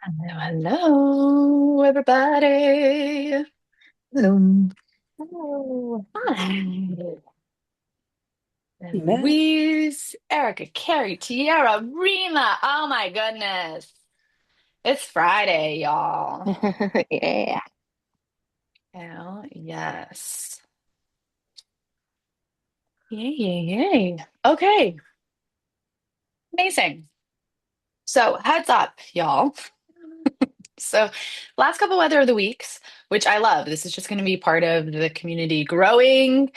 Hello, hello, everybody. Hello. Hello. Hi. Hello. Louise, Erica, Carrie, Tiara, Rima. Oh my goodness. It's Friday, y'all. Yeah. Hell yes. Yay, yay, yay. Okay, amazing. So, heads up, y'all. So, last couple weather of the weeks, which I love. This is just going to be part of the community growing.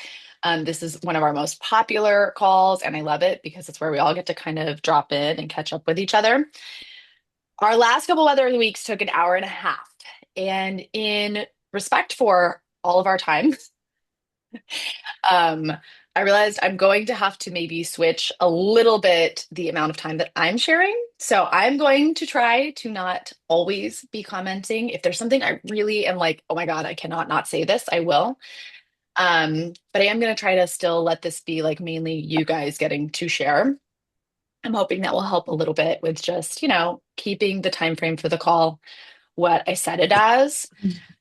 This is one of our most popular calls, and I love it because it's where we all get to kind of drop in and catch up with each other. Our last couple weather of the weeks took an hour and a half. And in respect for all of our time, um, I realized I'm going to have to maybe switch a little bit the amount of time that I'm sharing. So I'm going to try to not always be commenting. If there's something I really am like, oh my God, I cannot not say this, I will. But I am going to try to still let this be like mainly you guys getting to share. I'm hoping that will help a little bit with just, keeping the time frame for the call what I set it as.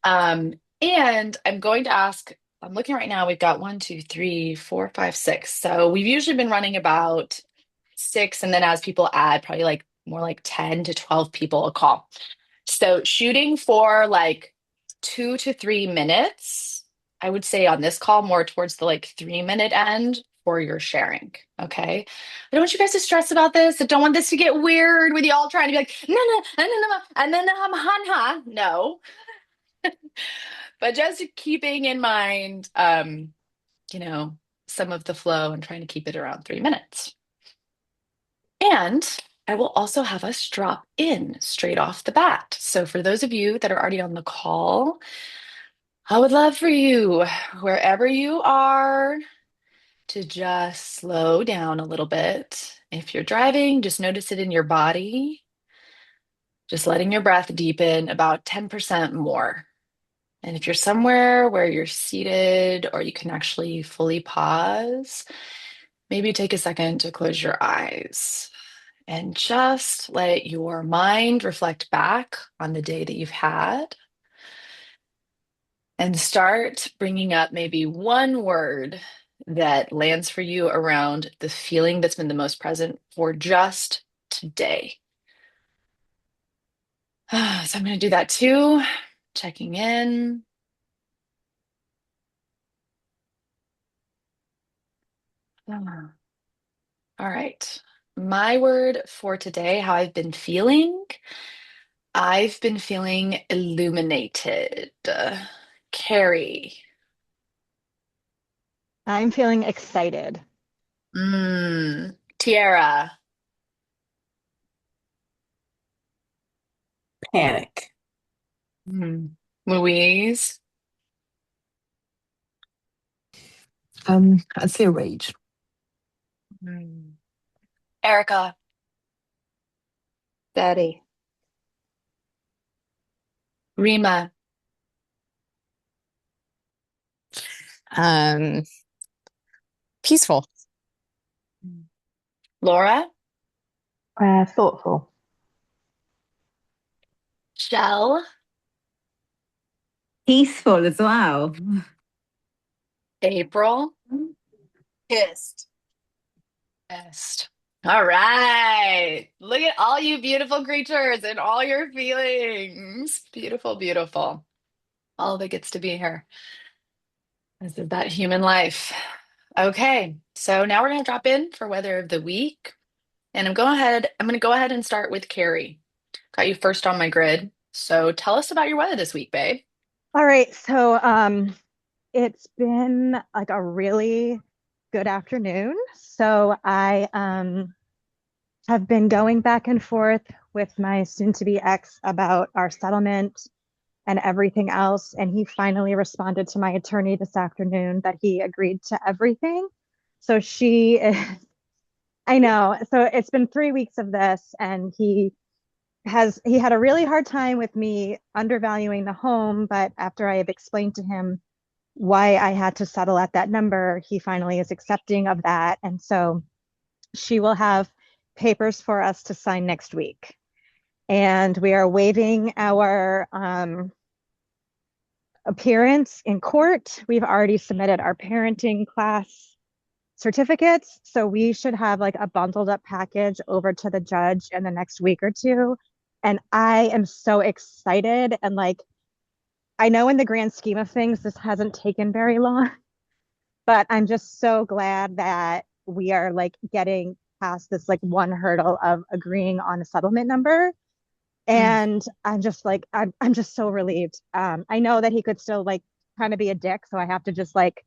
Um, and I'm going to ask, I'm looking right now, we've got one, two, three, four, five, six. So we've usually been running about six, and then as people add, probably like more like 10 to 12 people a call. So shooting for like 2 to 3 minutes, I would say on this call, more towards the like 3 minute end for your sharing. Okay. I don't want you guys to stress about this. I don't want this to get weird with you all trying to be like, no, no, no, no, no, and then no. But just keeping in mind, you know, some of the flow and trying to keep it around 3 minutes. And I will also have us drop in straight off the bat. So for those of you that are already on the call, I would love for you, wherever you are, to just slow down a little bit. If you're driving, just notice it in your body, just letting your breath deepen about 10% more. And if you're somewhere where you're seated or you can actually fully pause, maybe take a second to close your eyes and just let your mind reflect back on the day that you've had and start bringing up maybe one word that lands for you around the feeling that's been the most present for just today. So I'm going to do that too, checking in. Ah, all right. My word for today, how I've been feeling. I've been feeling illuminated. Carrie. I'm feeling excited. Tiara. Panic. Mm. Louise. I'd say rage. Mm. Erica. Daddy. Rima. Um, Peaceful. Mm. Laura. Thoughtful. Shell. Peaceful as well. April. Pissed. Best. All right. Look at all you beautiful creatures and all your feelings. Beautiful, beautiful. All of it gets to be here. This is that human life. Okay, so now we're gonna drop in for weather of the week. And I'm gonna go ahead and start with Carrie. Got you first on my grid. So tell us about your weather this week, babe. All right, so it's been like a really good afternoon. So I have been going back and forth with my soon-to-be ex about our settlement and everything else, and he finally responded to my attorney this afternoon that he agreed to everything. So she is, I know. So it's been 3 weeks of this, and he had a really hard time with me undervaluing the home, but after I have explained to him why I had to settle at that number, he finally is accepting of that. And so she will have papers for us to sign next week. and we are waiving our appearance in court. We've already submitted our parenting class certificates, so we should have like a bundled up package over to the judge in the next week or two. And I am so excited. And like, I know in the grand scheme of things, this hasn't taken very long, but I'm just so glad that we are like getting past this like one hurdle of agreeing on a settlement number. And I'm just like, I'm just so relieved. I know that he could still like kind of be a dick, so I have to just like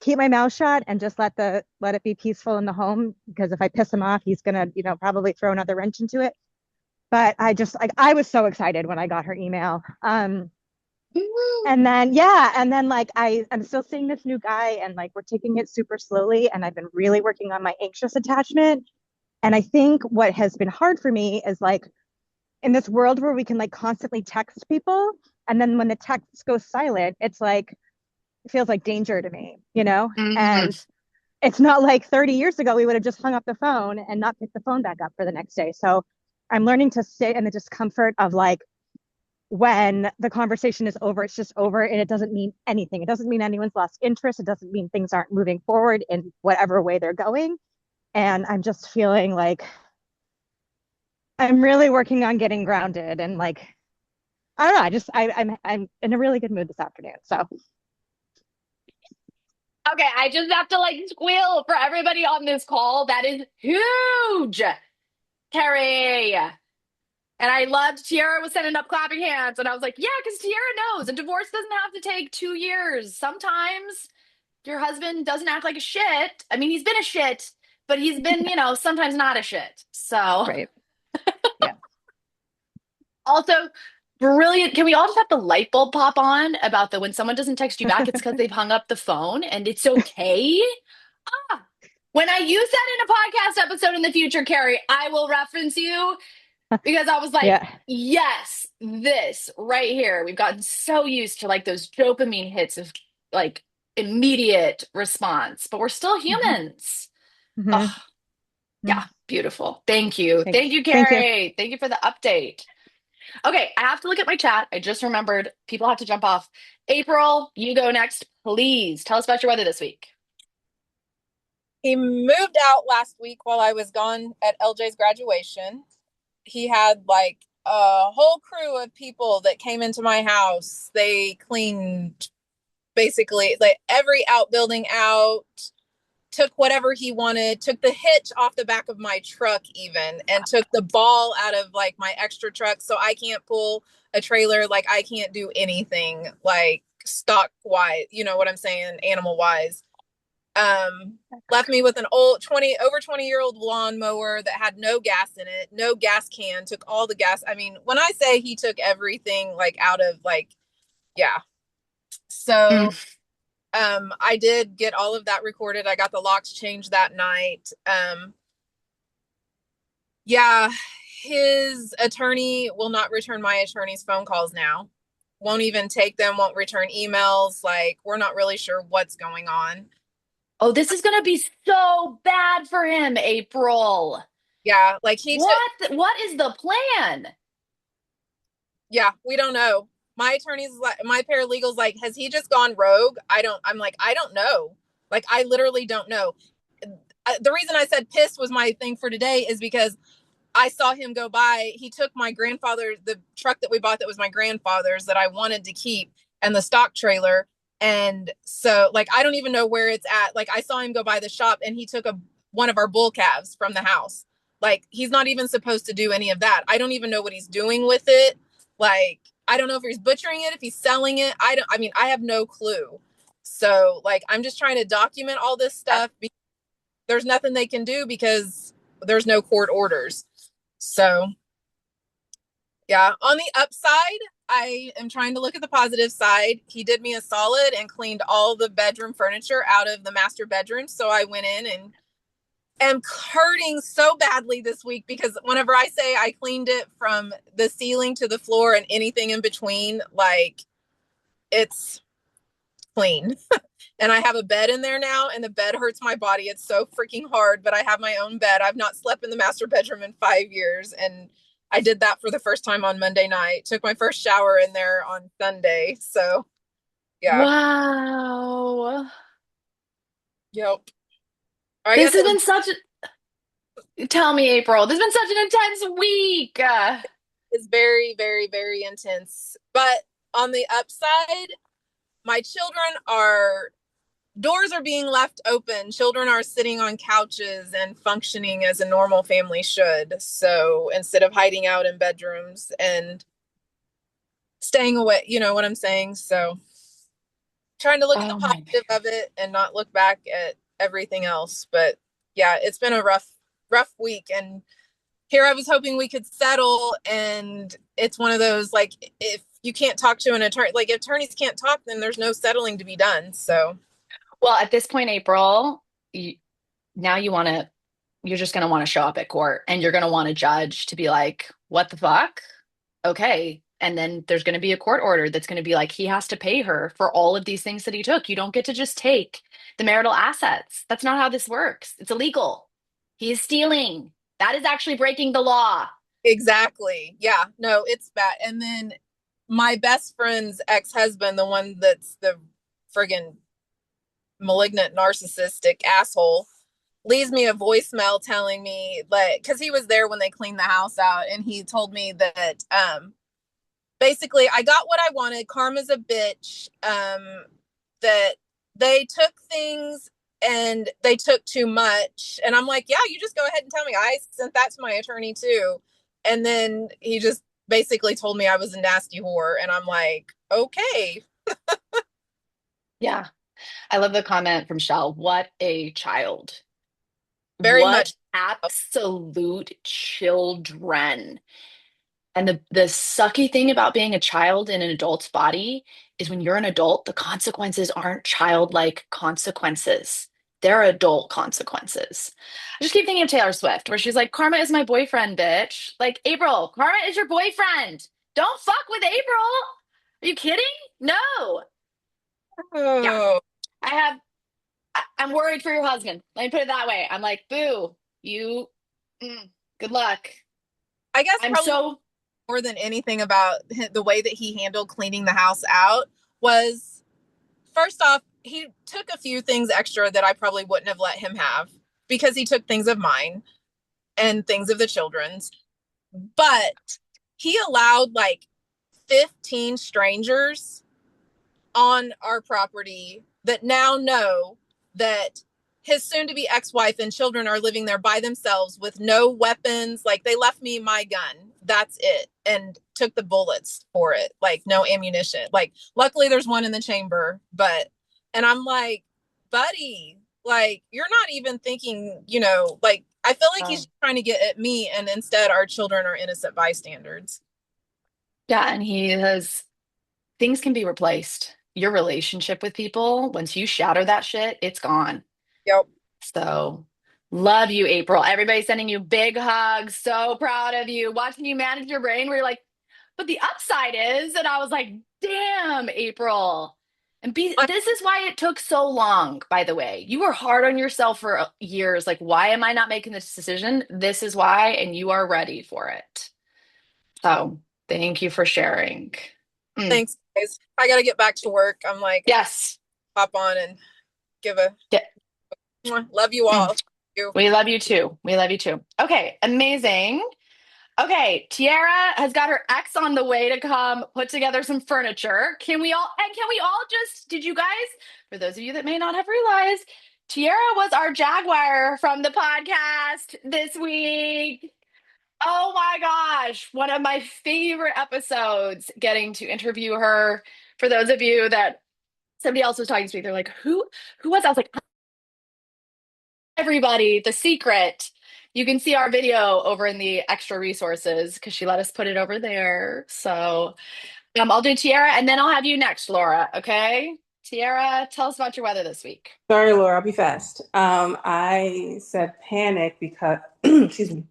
keep my mouth shut and just let it be peaceful in the home, because if I piss him off, he's gonna, probably throw another wrench into it. But I just like, I was so excited when I got her email. And then yeah, and then like I'm still seeing this new guy, and like we're taking it super slowly, and I've been really working on my anxious attachment. And I think what has been hard for me is like, in this world where we can like constantly text people, and then when the text goes silent, it's like it feels like danger to me, and it's not like 30 years ago we would have just hung up the phone and not picked the phone back up for the next day. So I'm learning to sit in the discomfort of like, when the conversation is over, it's just over, and it doesn't mean anything. It doesn't mean anyone's lost interest. It doesn't mean things aren't moving forward in whatever way they're going. And I'm just feeling like I'm really working on getting grounded, and like, I don't know, I'm in a really good mood this afternoon. So Okay, I just have to like squeal for everybody on this call. That is huge, Carrie. And I loved Tiara was sending up clapping hands, and I was like, yeah, because Tiara knows a divorce doesn't have to take 2 years. Sometimes your husband doesn't act like a shit. I mean, he's been a shit, but he's been, sometimes not a shit. So right. Yeah. also brilliant. Can we all just have the light bulb pop on about the when someone doesn't text you back, it's because they've hung up the phone and it's okay? Ah, when I use that in a podcast episode in the future, Carrie, I will reference you because I was like, Yeah. yes, this right here. We've gotten so used to like those dopamine hits of like immediate response, but we're still Mhm. humans. Mhm. Oh, yeah, beautiful. Thank you. Thank Thank you, thank you. Carrie. Thank you for the update. Okay, I have to look at my chat. I just remembered people have to jump off. April, you go next, please. Tell us about your weather this week. He moved out last week while I was gone at LJ's graduation. He had like a whole crew of people that came into my house. They cleaned basically like every outbuilding out, took whatever he wanted, took the hitch off the back of my truck even, and took the ball out of like my extra truck, so I can't pull a trailer. Like I can't do anything like stock wise, you know what I'm saying, animal wise. Left me with an old 20-year-old lawnmower that had no gas in it, no gas can, took all the gas. I mean, when I say he took everything like out of like, yeah. So I did get all of that recorded. I got the locks changed that night. Yeah, his attorney will not return my attorney's phone calls now. Won't even take them, won't return emails. Like, we're not really sure what's going on. Oh, this is going to be so bad for him, April. Yeah, like What is the plan? yeah, we don't know. My attorney's like, my paralegal's like, has he just gone rogue? I'm like, I don't know. Like, I literally don't know. The reason I said pissed was my thing for today is because I saw him go by. He took the truck that we bought that was my grandfather's that I wanted to keep, and the stock trailer. And so, like, I don't even know where it's at. Like, I saw him go by the shop, and he took one of our bull calves from the house. Like, he's not even supposed to do any of that. I don't even know what he's doing with it. Like, I don't know if he's butchering it, if he's selling it. I mean, I have no clue. So, like, I'm just trying to document all this stuff. There's nothing they can do because there's no court orders. So, yeah, on the upside, I am trying to look at the positive side. He did me a solid and cleaned all the bedroom furniture out of the master bedroom. So I went in and am hurting so badly this week because whenever I say I cleaned it from the ceiling to the floor and anything in between, like, it's clean. And I have a bed in there now, and the bed hurts my body. It's so freaking hard, but I have my own bed. I've not slept in the master bedroom in 5 years, and I did that for the first time on Monday night. Took my first shower in there on Sunday. So yeah. Wow. Yep. I This guess has it was been such a, tell me, April, this has been such an intense week. it's very, very, very intense. But on the upside, my children are doors are being left open. Children are sitting on couches and functioning as a normal family should. So instead of hiding out in bedrooms and staying away, you know what I'm saying? So trying to look at the Oh my. positive of it and not look back at everything else. But yeah, it's been a rough week. And here I was hoping we could settle. And it's one of those, like, if you can't talk to an attorney, like if attorneys can't talk, then there's no settling to be done. So Well, at this point, April, now you're just going to want to show up at court and you're going to want a judge to be like, what the fuck? Okay. And then there's going to be a court order that's going to be like, he has to pay her for all of these things that he took. You don't get to just take the marital assets. That's not how this works. It's illegal. He is stealing. That is actually breaking the law. exactly. Yeah, no, it's bad. And then my best friend's ex-husband, the one that's the friggin' malignant narcissistic asshole, leaves me a voicemail telling me, like, because he was there when they cleaned the house out, and he told me that basically I got what I wanted. Karma's a bitch. That they took things and they took too much. And I'm like, yeah, you just go ahead and tell me. I sent that to my attorney too. And then he just basically told me I was a nasty whore. And I'm like, okay. Yeah. I love the comment from Shell. What a child. Very What much. absolute children. And the sucky thing about being a child in an adult's body is when you're an adult, the consequences aren't childlike consequences. They're adult consequences. I just keep thinking of Taylor Swift, where she's like, Karma is my boyfriend, bitch. Like, April, Karma is your boyfriend. Don't fuck with April. Are you kidding? No. Yeah. Oh, I'm worried for your husband. Let me put it that way. I'm like, boo, you, good luck. I guess I'm probably so, more than anything about the way that he handled cleaning the house out was, first off, he took a few things extra that I probably wouldn't have let him have because he took things of mine and things of the children's. But he allowed like 15 strangers on our property that now know that his soon to be ex-wife and children are living there by themselves with no weapons. Like, they left me my gun. That's it. And took the bullets for it. Like, no ammunition. Like, luckily there's one in the chamber, but, and I'm like, buddy, like, you're not even thinking, like, I feel like he's trying to get at me, and instead our children are innocent bystanders. yeah, and he has, things can be replaced. Your relationship with people, once you shatter that shit, it's gone. Yep. So, love you, April. Everybody's sending you big hugs. So proud of you. Watching you manage your brain, where you're like, but the upside is, and I was like, damn, April. And this is why it took so long, by the way. You were hard on yourself for years. Like, why am I not making this decision? This is why, and you are ready for it. So, thank you for sharing. Mm. Thanks, guys. I got to get back to work. I'm like, Yes. hop on and give a Yeah. love you all. Mm. We love you too. We love you too. Okay, amazing. Okay, Tiara has got her ex on the way to come put together some furniture. Can we all just, did you guys, for those of you that may not have realized, Tiara was our Jaguar from the podcast this week. Oh my gosh, one of my favorite episodes getting to interview her. For those of you that somebody else was talking to me, they're like, who was that? I was like, everybody, the secret. You can see our video over in the extra resources because she let us put it over there. So I'll do Tiara and then I'll have you next, Laura. Okay. Tiara, tell us about your weather this week. Sorry, Laura, I'll be fast. I said panic because, excuse me,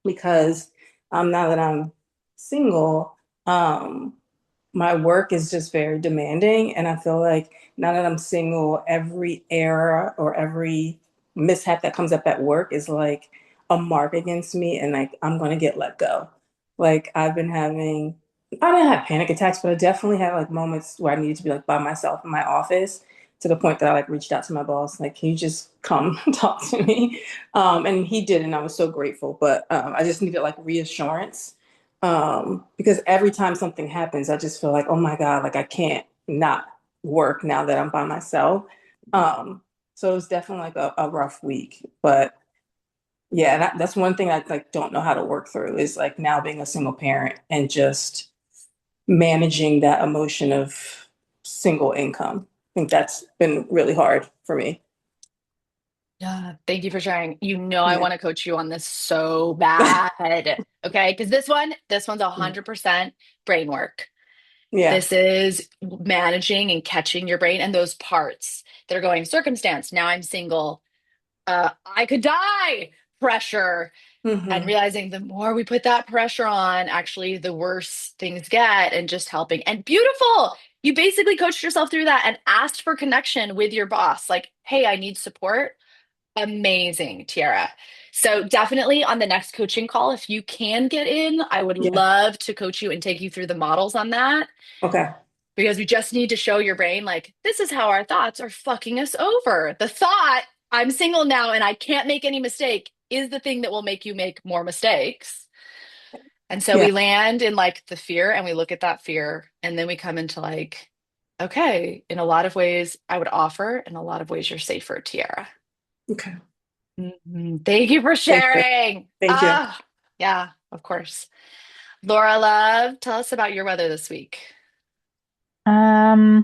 because now that I'm single, my work is just very demanding. And I feel like now that I'm single, every error or every mishap that comes up at work is like a mark against me, and like I'm going to get let go. Like I've been having, I didn't have panic attacks, but I definitely had like moments where I needed to be like by myself in my office to the point that I like reached out to my boss, like, can you just come talk to me? And he did, and I was so grateful. But I just needed like reassurance because every time something happens, I just feel like, oh my God, like I can't not work now that I'm by myself. Um, so it was definitely like a rough week, but yeah, that's one thing I like don't know how to work through is like now being a single parent and just managing that emotion of single income. I think that's been really hard for me. Yeah, thank you for sharing. You know, I Yeah. want to coach you on this so bad. Okay, because this one's Yeah. 100% brain work. Yeah. This is managing and catching your brain and those parts that are going circumstance. Now I'm single. I could die. Pressure. And Hmm. realizing the more we put that pressure on, actually, the worse things get, and just helping. And beautiful. You basically coached yourself through that and asked for connection with your boss. Like, hey, I need support. Amazing, Tiara. So definitely on the next coaching call, if you can get in, I would Yeah. love to coach you and take you through the models on that Okay. because we just need to show your brain like this is how our thoughts are fucking us over. The thought, I'm single now and I can't make any mistake, is the thing that will make you make more mistakes. And so Yeah. we land in like the fear and we look at that fear and then we come into like, okay, in a lot of ways, I would offer, in a lot of ways, you're safer, Tiara. Okay. Thank you for Thank you. sharing. Thank you. Ah, yeah, of course. Laura Love, tell us about your weather this week. Um,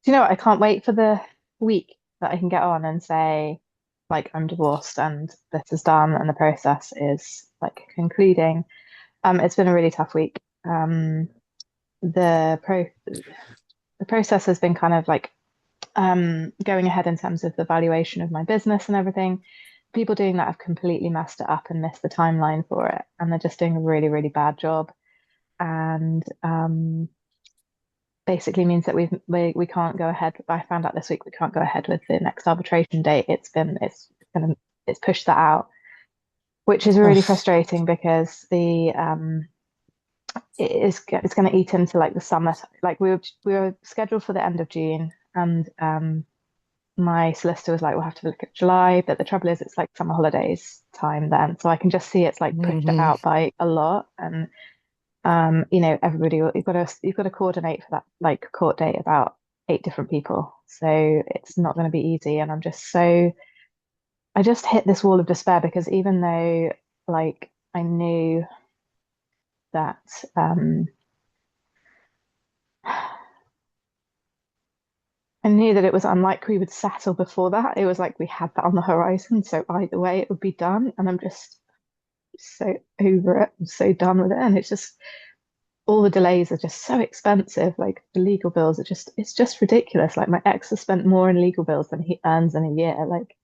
do you know what? I can't wait for the week that I can get on and say, like, I'm divorced and this is done and the process is like concluding. It's been a really tough week. The pro the process has been kind of like going ahead in terms of the valuation of my business and everything. People doing that have completely messed it up and missed the timeline for it, and they're just doing a really, really bad job. And basically means that we can't go ahead. I found out this week we can't go ahead with the next arbitration date. It's pushed that out, which is really Ugh. frustrating because the it's going to eat into like the summer. Like we were scheduled for the end of June, and my solicitor was like, we'll have to look at July, but the trouble is it's like summer holidays time then. So I can just see it's like pushed it Mhm. out by a lot. And everybody you've got to coordinate for that like court date about 8 different people. So it's not going to be easy. And I just hit this wall of despair because even though like I knew that I knew that it was unlikely we would settle before that. It was like we had that on the horizon. So either way it would be done. And I'm just so over it. I'm so done with it. And it's just all the delays are just so expensive. Like the legal bills it's just ridiculous. Like my ex has spent more in legal bills than he earns in a year. Like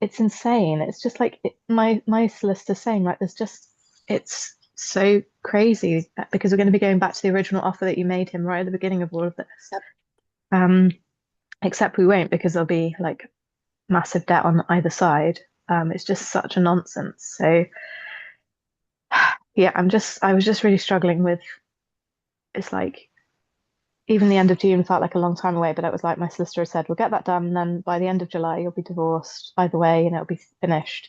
it's insane. It's just like my solicitor's saying like it's so crazy because we're going to be going back to the original offer that you made him right at the beginning of all of this. Yep. Um, except we won't because there'll be like massive debt on either side. It's just such a nonsense. So yeah, I was just really struggling with it's like even the end of June felt like a long time away, but it was like my solicitor said, we'll get that done, and then by the end of July, you'll be divorced either way, and it'll be finished.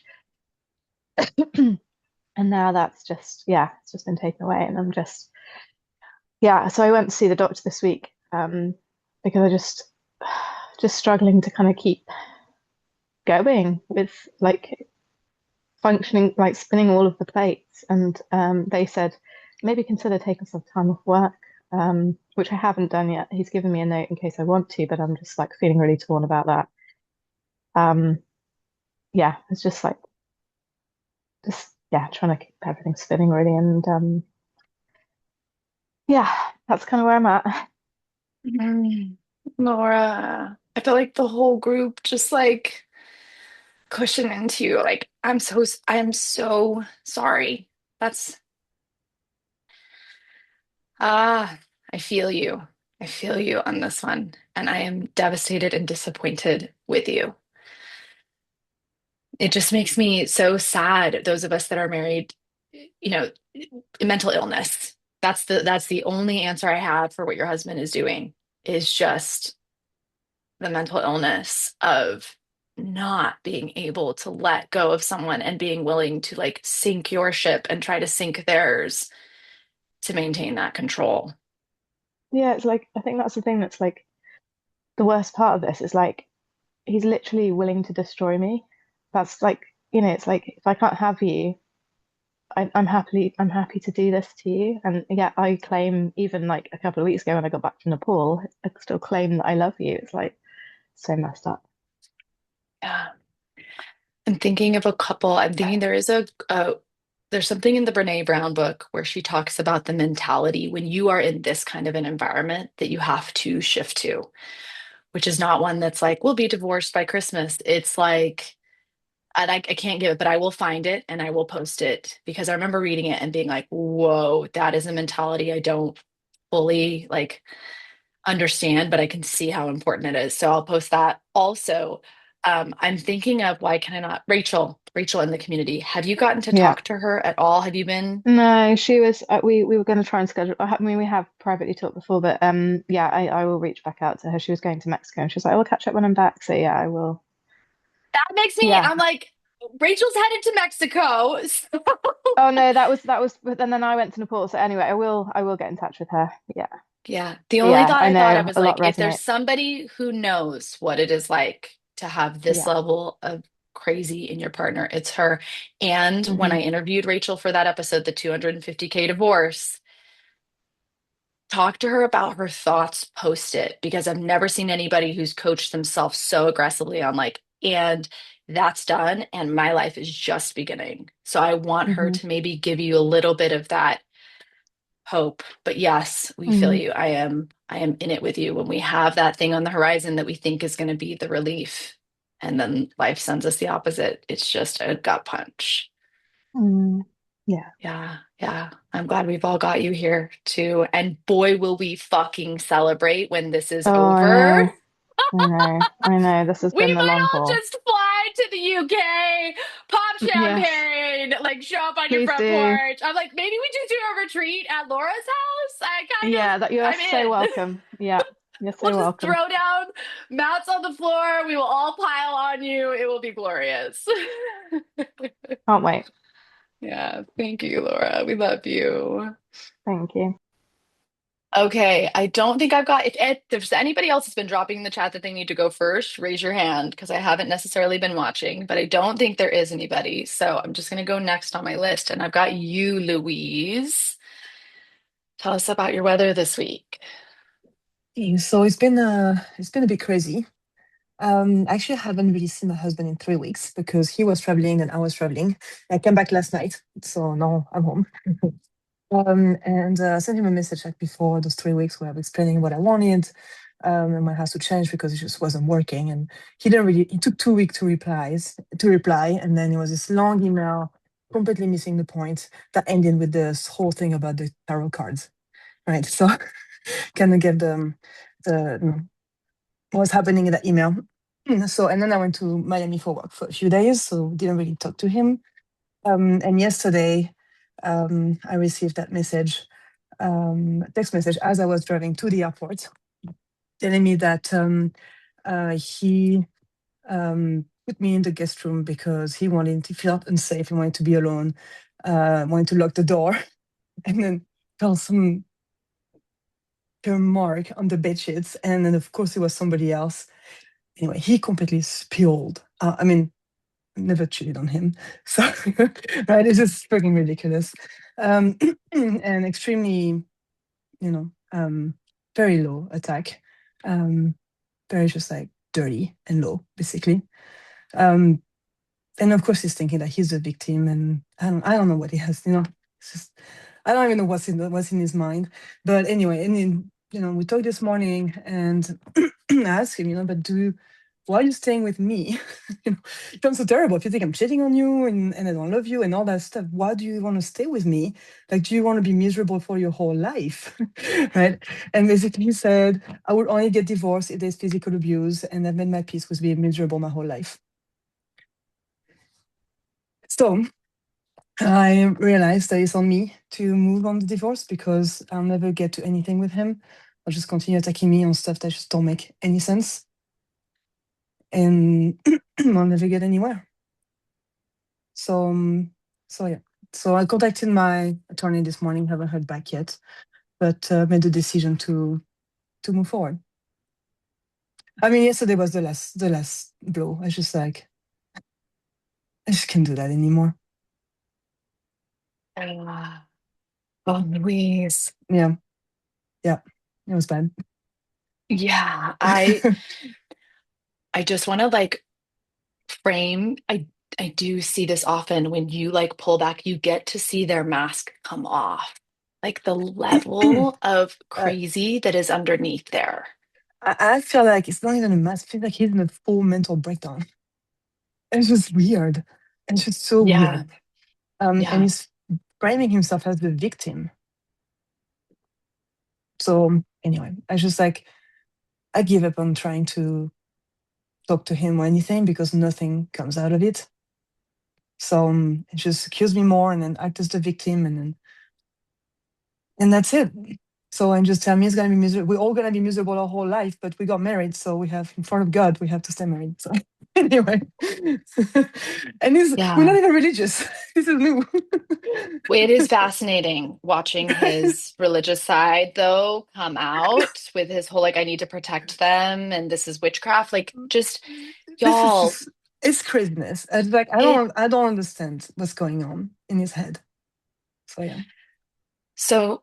And now that's just, yeah, it's just been taken away, and I'm just, yeah. So I went to see the doctor this week, because I just struggling to kind of keep going with like functioning, like spinning all of the plates. And they said maybe consider taking some time off work, which I haven't done yet. He's given me a note in case I want to, but I'm just like feeling really torn about that. Um, yeah, it's just yeah, trying to keep everything spinning really, and yeah, that's kind of where I'm at. Mm, Laura, I feel like the whole group just like cushion into you. Like, I am so sorry. That's, ah, I feel you. I feel you on this one. And I am devastated and disappointed with you. It just makes me so sad. Those of us that are married you know, mental illness. That's the only answer I have for what your husband is doing, is just the mental illness of not being able to let go of someone and being willing to like sink your ship and try to sink theirs to maintain that control. Yeah, it's like I think that's the thing that's like the worst part of this is like he's literally willing to destroy me. That's like, it's like if I can't have you, I'm happy to do this to you. And yeah, I claim even like a couple of weeks ago when I got back from Nepal, I still claim that I love you. It's like so messed up. Yeah. I'm thinking of a couple. I'm thinking there's something in the Brene Brown book where she talks about the mentality when you are in this kind of an environment that you have to shift to, which is not one that's like, we'll be divorced by Christmas. It's like, and I can't give it, but I will find it and I will post it because I remember reading it and being like, whoa, that is a mentality I don't fully like understand, but I can see how important it is. So I'll post that. Also, I'm thinking of why can I not, Rachel in the community. Have you gotten to Yeah. talk to her at all? Have you been? No, she was. We were going to try and schedule. I mean, we have privately talked before, but yeah, I will reach back out to her. She was going to Mexico, and she was like, "I'll catch up when I'm back." So yeah, I will. That makes me, Yeah. I'm like, Rachel's headed to Mexico. So Oh no, that was. But then I went to Nepal. So anyway, I will get in touch with her. Yeah. yeah, the only Yeah, thought I I thought of know was a lot like, if there's resonates. somebody who knows what it is like to have this Yeah. level of crazy in your partner, it's her. And when Hmm. I interviewed Rachel for that episode, the 250K divorce, talk to her about her thoughts post it because I've never seen anybody who's coached themselves so aggressively on like, and that's done, and my life is just beginning. So I want her Hmm. to maybe give you a little bit of that hope. But yes, we feel Hmm. you. I am in it with you when we have that thing on the horizon that we think is going to be the relief. And then life sends us the opposite. It's just a gut punch. Mm. Yeah. Yeah, yeah. I'm glad we've all got you here too. And boy, will we fucking celebrate when this is Oh, I over. know. I know. I know. This has We been the might long all haul. just fly to the UK, pop Yes. champagne, like show up on your Please front do. porch. I'm like, maybe we just do a retreat at Laura's house. Yeah, that you are I'm so in. welcome. Yeah, you're We'll so just welcome. throw down mats on the floor. We will all pile on you. It will be glorious. Can't wait. Yeah, thank you, Laura. We love you. Thank you. Okay, I don't think I've got, if there's anybody else that's been dropping in the chat that they need to go first, raise your hand because I haven't necessarily been watching, but I don't think there is anybody. So I'm just going to go next on my list. And I've got you, Louise. Tell us about your weather this week. So it's been a bit crazy. Actually, I haven't really seen my husband in 3 weeks because he was traveling and I was traveling. I came back last night, so now I'm home. And I sent him a message like before those 3 weeks where I was explaining what I wanted, and my house to change because it just wasn't working. And he didn't really. It took 2 weeks to reply, and then it was this long email, completely missing the point that ended with this whole thing about the tarot cards, right? So kind of get the what's happening in that email. So, and then I went to Miami for work for a few days, so didn't really talk to him. And yesterday, I received that message, text message, as I was driving to the airport, telling me that he put me in the guest room because he wanted to feel unsafe, he wanted to be alone, wanted to lock the door, and then felt some mark on the bed sheets, and then of course it was somebody else. Anyway, he completely spilled. I mean, never cheated on him. So, right, it's just freaking ridiculous. And extremely, very low attack. Very just like dirty and low, basically. And of course, he's thinking that he's the victim, and I don't know what he has. It's just I don't even know what's in his mind. But anyway, and then we talked this morning, and I asked him, but why are you staying with me? It sounds so terrible. If you think I'm cheating on you and I don't love you and all that stuff, why do you want to stay with me? Like, do you want to be miserable for your whole life? Right? And basically he said, I would only get divorced if there's physical abuse, and I've made my peace with being miserable my whole life. So I realized that it's on me to move on the divorce because I'll never get to anything with him. I'll just continue attacking me on stuff that just don't make any sense. And I'll never get anywhere. So, yeah. So I contacted my attorney this morning, haven't heard back yet, but made the decision to move forward. I mean, yesterday was the last blow. I just like, I just can't do that anymore. Oh, Louise. Yeah. It was bad. Yeah, I just want to like frame. I do see this often when you like pull back, you get to see their mask come off. Like the level of Uh, crazy that is underneath there. I feel like it's not even a mask. I feel like he's in a full mental breakdown. It's just weird. It's just so Yeah, weird. And yeah. he's framing himself as the victim. So anyway, I just like, I give up on trying to talk to him or anything because nothing comes out of it. So it just accuse me more and then act as the victim and that's it. So and just tell me it's gonna be miserable. We're all gonna be miserable our whole life, but we got married, so we have in front of God we have to stay married. So anyway, and we're not Yeah. even religious. This is new. Well, it is fascinating watching his religious side, though, come out with his whole like, I need to protect them and this is witchcraft. Like, just This is y'all, just, it's craziness. And like it. I don't understand what's going on in his head. So yeah. So,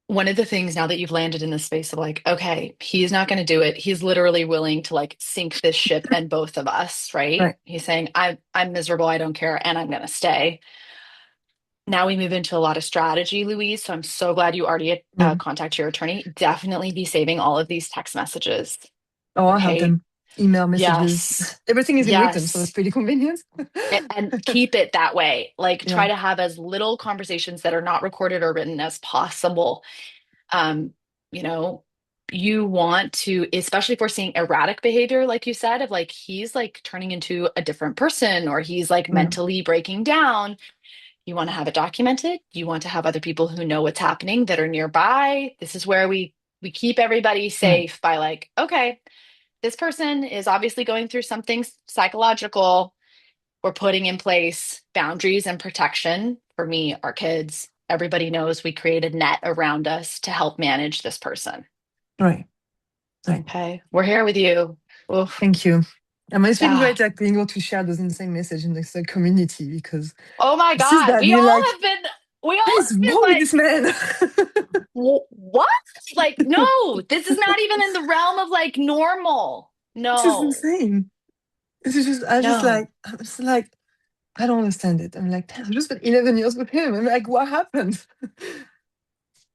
one of the things now that you've landed in the space of like, okay, he's not going to do it. He's literally willing to like sink this ship and both of us, right? Right. He's saying, I'm miserable, I don't care, and I'm going to stay. Now we move into a lot of strategy, Louise. So I'm so glad you already Yeah. contacted your attorney. Definitely be saving all of these text messages. Oh, I have Okay. them. Email messages. Yes. Everything is in written, so that's Yes. pretty convenient. And keep it that way. Like Yeah. try to have as little conversations that are not recorded or written as possible. Um, you know, you want to, especially if we're seeing erratic behavior, like you said, of like he's like turning into a different person or he's like Yeah. mentally breaking down. You want to have it documented. You want to have other people who know what's happening that are nearby. This is where we keep everybody Yeah. safe by like, okay, this person is obviously going through something psychological. We're putting in place boundaries and protection. For me, our kids, everybody knows we create a net around us to help manage this person. Right. Right. Okay. We're here with you. Oof. Thank you. I mean, it's been Yeah. great like being able to share those insane message in this community because Oh my you see God. that and you're like, We what all is have been wrong with like, this man? What? Like, no, this is not even in the realm of like normal. This is No, insane. This is just no. I'm just like, I don't understand it. I'm like, damn, I just spent 11 years with him. I'm like, what happened?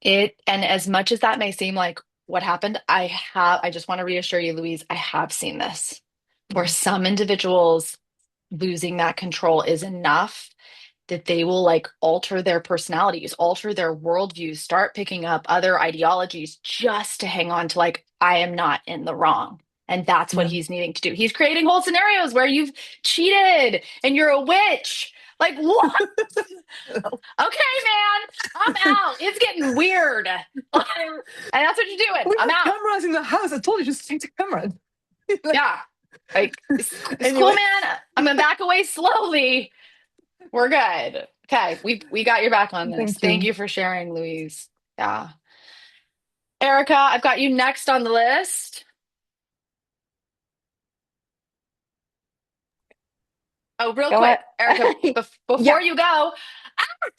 And as much as that may seem like what happened, I just want to reassure you, Louise, I have seen this. For Yeah. some individuals, losing that control is enough that they will like alter their personalities, alter their worldviews, start picking up other ideologies just to hang on to like, I am not in the wrong. And that's what Yeah. he's needing to do. He's creating whole scenarios where you've cheated and you're a witch. Like, what? Okay, man, I'm out. It's getting weird. And that's what you're doing. We I'm have out. cameras in the house. I told you just take the camera. Like, Yeah. Like, it's cool, anyway, man. I'm gonna back away slowly. We're good. Okay, we got your back on this. thank Thank you. you for sharing, Louise. Yeah. Erica, I've got you next on the list. Oh, real Go quick, ahead. Erica, Yeah. before you go,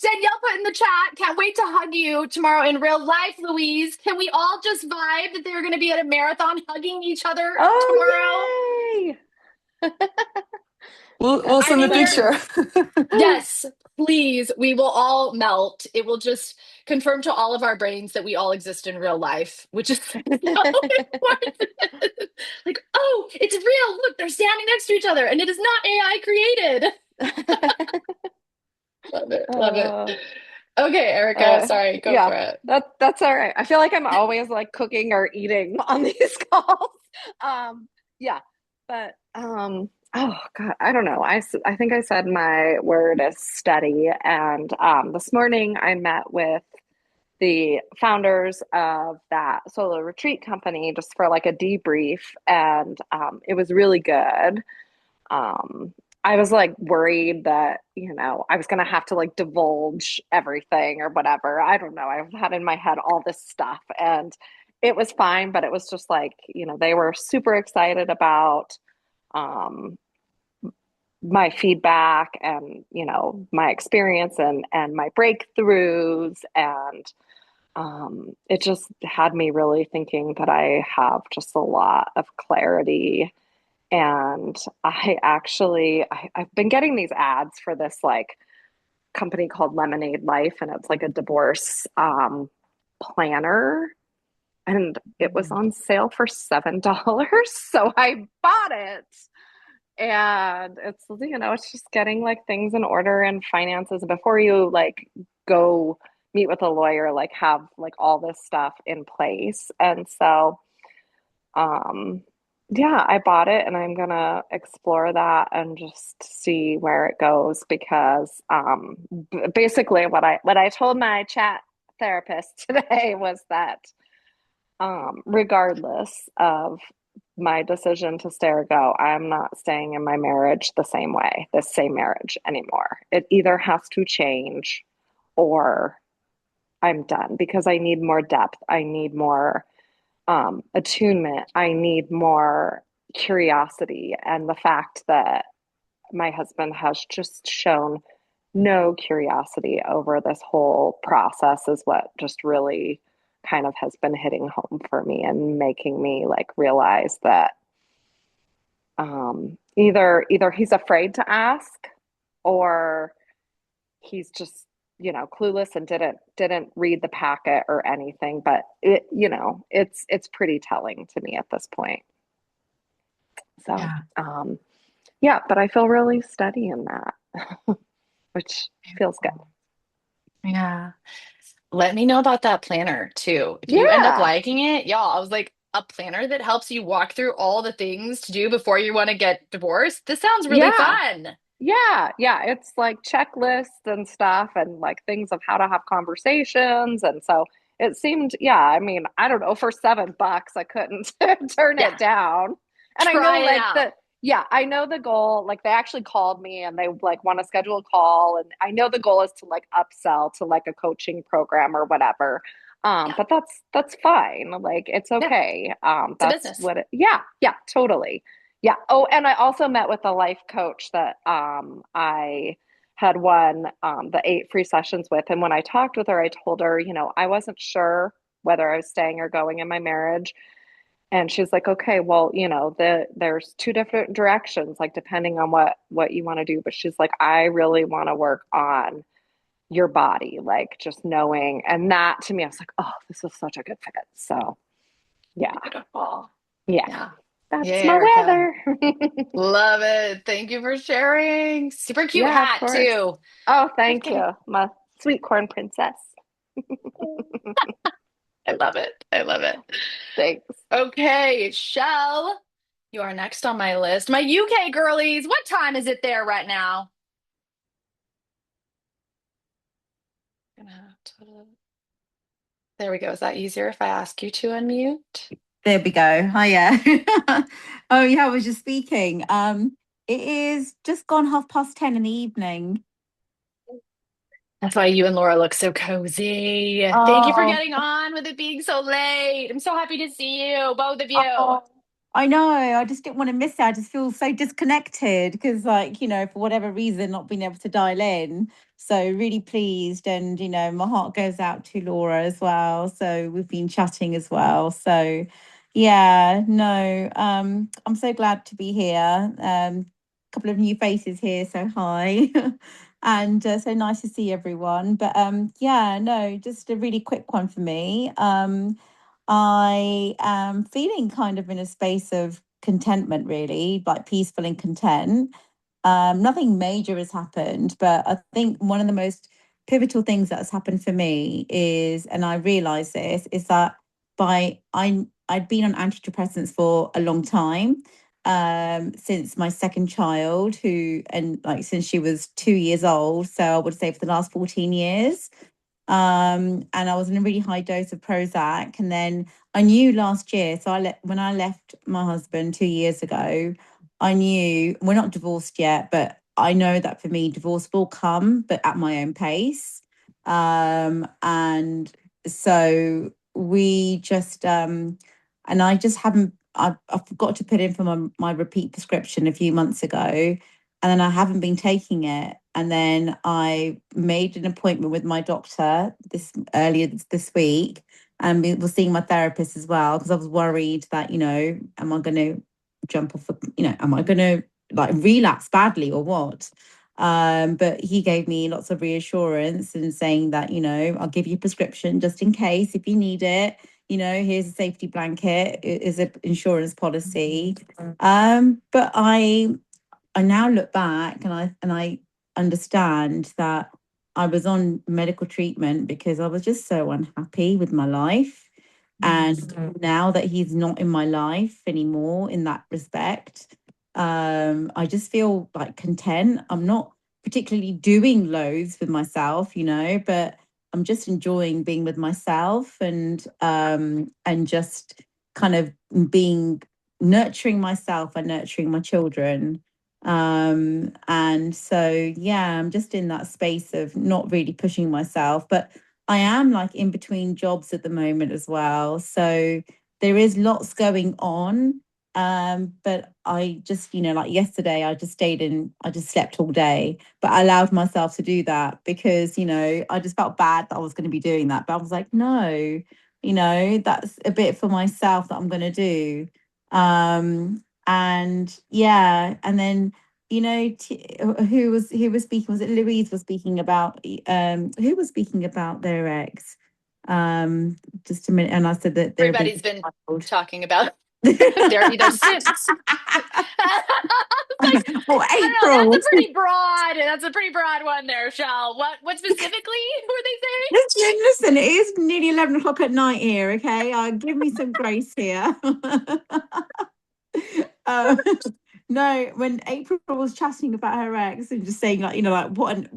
Danielle put in the chat, can't wait to hug you tomorrow in real life, Louise. Can we all just vibe that they're going to be at a marathon hugging each other tomorrow? Oh, yay! We'll I send a mean, picture. yes, please. We will all melt. It will just confirm to all of our brains that we all exist in real life, which is so important. Like, oh, it's real. Look, they're standing next to each other, and it is not AI created. Love it. Love it. Uh, Okay, Erica, sorry, go yeah, for it. that's all right. I feel like I'm always like cooking or eating on these calls. Yeah, but Oh God, I don't know. I think I said my word is steady. And this morning I met with the founders of that solo retreat company just for like a debrief, and it was really good. Um, I was like worried that, I was gonna have to like divulge everything or whatever. I don't know. I've had in my head all this stuff, and it was fine, but it was just like, they were super excited about um my feedback and, my experience and my breakthroughs, and it just had me really thinking that I have just a lot of clarity. And I've been getting these ads for this like company called Lemonade Life, and it's like a divorce planner. And it was on sale for $7. So I bought it. And it's just getting like things in order and finances before you like go meet with a lawyer, like have like all this stuff in place. And so, um, yeah, I bought it and I'm gonna explore that and just see where it goes because basically what I told my chat therapist today was that regardless of my decision to stay or go, I'm not staying in my marriage the same way, the same marriage anymore. It either has to change or I'm done because I need more depth. I need more attunement. I need more curiosity. And the fact that my husband has just shown no curiosity over this whole process is what just really kind of has been hitting home for me and making me like realize that either he's afraid to ask or he's just clueless and didn't read the packet or anything, but it's pretty telling to me at this point. So Yeah. yeah, but I feel really steady in that, which feels good. Yeah. Let me know about that planner too. If you end up Yeah. liking it, y'all, I was like, a planner that helps you walk through all the things to do before you want to get divorced. This sounds really Yeah. fun. Yeah, it's like checklists and stuff and like things of how to have conversations. And so it seemed, yeah, I mean, I don't know, for $7, I couldn't turn Yeah. it down. And I know Try it like out. I know the goal, like they actually called me and they like want to schedule a call. And I know the goal is to like upsell to like a coaching program or whatever. Yeah. But that's fine. Like it's Yeah. okay. It's a That's business. what yeah, totally. Yeah. Oh, and I also met with a life coach that I had won the 8 free sessions with. And when I talked with her, I told her, I wasn't sure whether I was staying or going in my marriage. And she's like, okay, well, there's two different directions, like depending on what you want to do. But she's like, I really want to work on your body, like just knowing. And that to me, I was like, oh, this is such a good fit. So yeah, Beautiful. yeah, Yeah. that's Yeah, my Erica. weather. Love it. Thank you for sharing. Super cute Yeah, of hat course. too. Oh, thank Okay. you, my sweet corn princess. I love it. I love it. Thanks. Okay, Shell, you are next on my list. My UK girlies, what time is it there right now? Gonna have to- There we go. Is that easier if I ask you to unmute? There we go. Hiya. Oh yeah, I was just speaking. It is just gone 10:30 in the evening. That's why you and Laura look so cozy. Thank you for Oh, getting on with it being so late. I'm so happy to see you, both of you. oh, I know. I just didn't want to miss it. I just feel so disconnected because, like, for whatever reason, not being able to dial in. So really pleased, and my heart goes out to Laura as well. So we've been chatting as well. So yeah, no, I'm so glad to be here. Couple of new faces here, so hi. And so nice to see everyone. But yeah, no, just a really quick one for me. I am feeling kind of in a space of contentment, really, like peaceful and content. Nothing major has happened, but I think one of the most pivotal things that has happened for me is, and I realize this, is that I'd been on antidepressants for a long time. since my second child, since she was 2 years old. So I would say for the last 14 years. And I was in a really high dose of Prozac. And then I knew last year, so when I left my husband 2 years ago, I knew we're not divorced yet, but I know that for me, divorce will come, but at my own pace. And so we just, and I just haven't, I forgot to put in for my repeat prescription a few months ago, and then I haven't been taking it. And then I made an appointment with my doctor earlier this week, and we were seeing my therapist as well, because I was worried that, am I going to jump off, am I going to like relapse badly or what? But he gave me lots of reassurance and saying that, I'll give you a prescription just in case if you need it. Here's a safety blanket, it is an insurance policy. But I now look back and I understand that I was on medical treatment because I was just so unhappy with my life. And now that he's not in my life anymore in that respect, I just feel like content. I'm not particularly doing loads with myself, but I'm just enjoying being with myself and just kind of nurturing myself and nurturing my children. And so I'm just in that space of not really pushing myself, but I am like in between jobs at the moment as well. So there is lots going on. But I just, like yesterday, I just slept all day, but I allowed myself to do that because, I just felt bad that I was going to be doing that. But I was like, no, that's a bit for myself that I'm going to do. And then who was speaking, was it Louise was speaking about who was speaking about their ex, just a minute, and I said that Everybody's been talking about their sins. Like, oh, April. That's a pretty broad one there, Shell. What specifically were they saying? Listen, it is nearly 11 o'clock at night here, okay? Give me some grace here. No, when April was chatting about her ex and just saying like, what an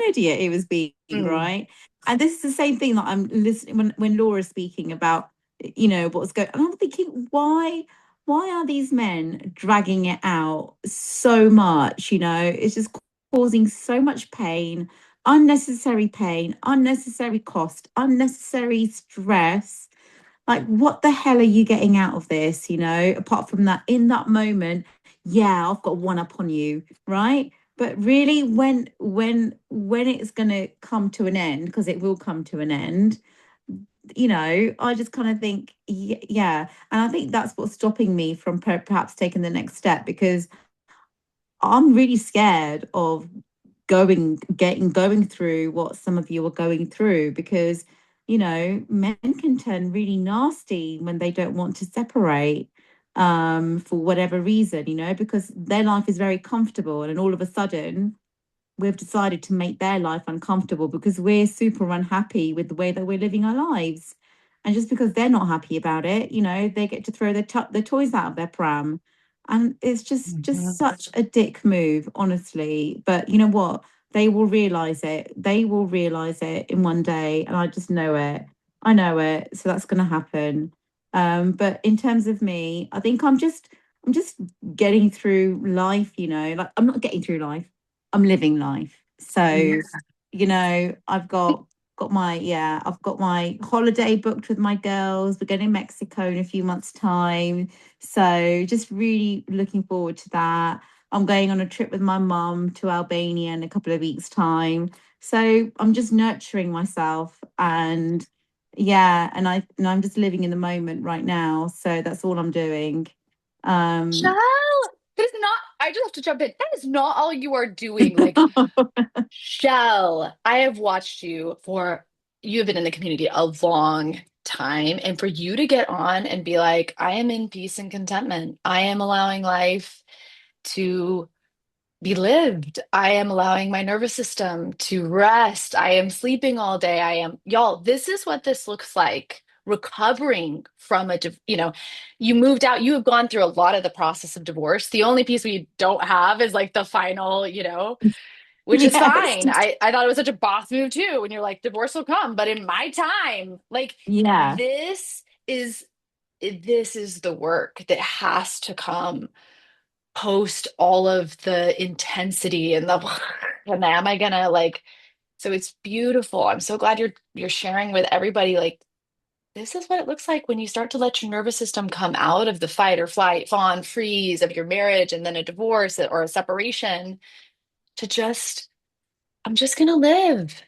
idiot he was being, right? And this is the same thing that I'm listening when Laura's speaking about, what's going, and I'm thinking, why are these men dragging it out so much? It's just causing so much pain, unnecessary cost, unnecessary stress. Like, what the hell are you getting out of this? Apart from that, in that moment, I've got one up on you, right? But really, when it's going to come to an end, because it will come to an end, I just kind of think, and I think that's what's stopping me from perhaps taking the next step, because I'm really scared of going through what some of you are going through, because men can turn really nasty when they don't want to separate, for whatever reason, because their life is very comfortable, and then all of a sudden we've decided to make their life uncomfortable because we're super unhappy with the way that we're living our lives. And just because they're not happy about it, they get to throw their toys out of their pram. And it's just such a dick move, honestly. But you know what? They will realize it. They will realize it in one day. And I just know it. I know it. So that's going to happen. But in terms of me, I think I'm just getting through life, like I'm not getting through life. I'm living life. So, I've got my holiday booked with my girls. We're going to Mexico in a few months' time. So just really looking forward to that. I'm going on a trip with my mum to Albania in a couple of weeks' time. So I'm just nurturing myself, and I'm just living in the moment right now. So that's all I'm doing. Shell, that is not, I just have to jump in. That is not all you are doing. Like, Shell, I have watched you you have been in the community a long time. And for you to get on and be like, I am in peace and contentment. I am allowing life to be lived. I am allowing my nervous system to rest. I am sleeping all day. Y'all, this is what this looks like recovering from you moved out, you have gone through a lot of the process of divorce. The only piece we don't have is like the final, which is Yes. fine. I thought it was such a boss move too. When you're like, divorce will come, but in my time, like Yeah. this is the work that has to come post all of the intensity and the and am I gonna like so it's beautiful. I'm so glad you're sharing with everybody like this is what it looks like when you start to let your nervous system come out of the fight or flight, fawn, freeze of your marriage and then a divorce or a separation to I'm just gonna live.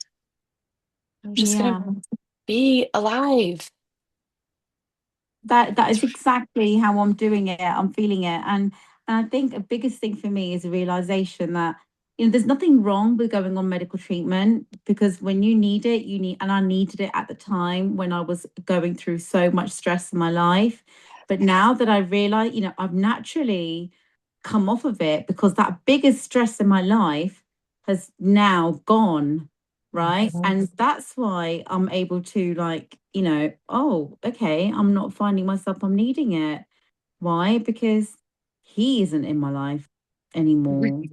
I'm just Yeah. gonna be alive. That is exactly how I'm doing it. I'm feeling it. And I think the biggest thing for me is a realization that, there's nothing wrong with going on medical treatment, because when you need it, and I needed it at the time when I was going through so much stress in my life. But now that I realize, I've naturally come off of it because that biggest stress in my life has now gone, right? And that's why I'm able to oh, okay, I'm not finding myself, I'm needing it. Why? Because he isn't in my life anymore.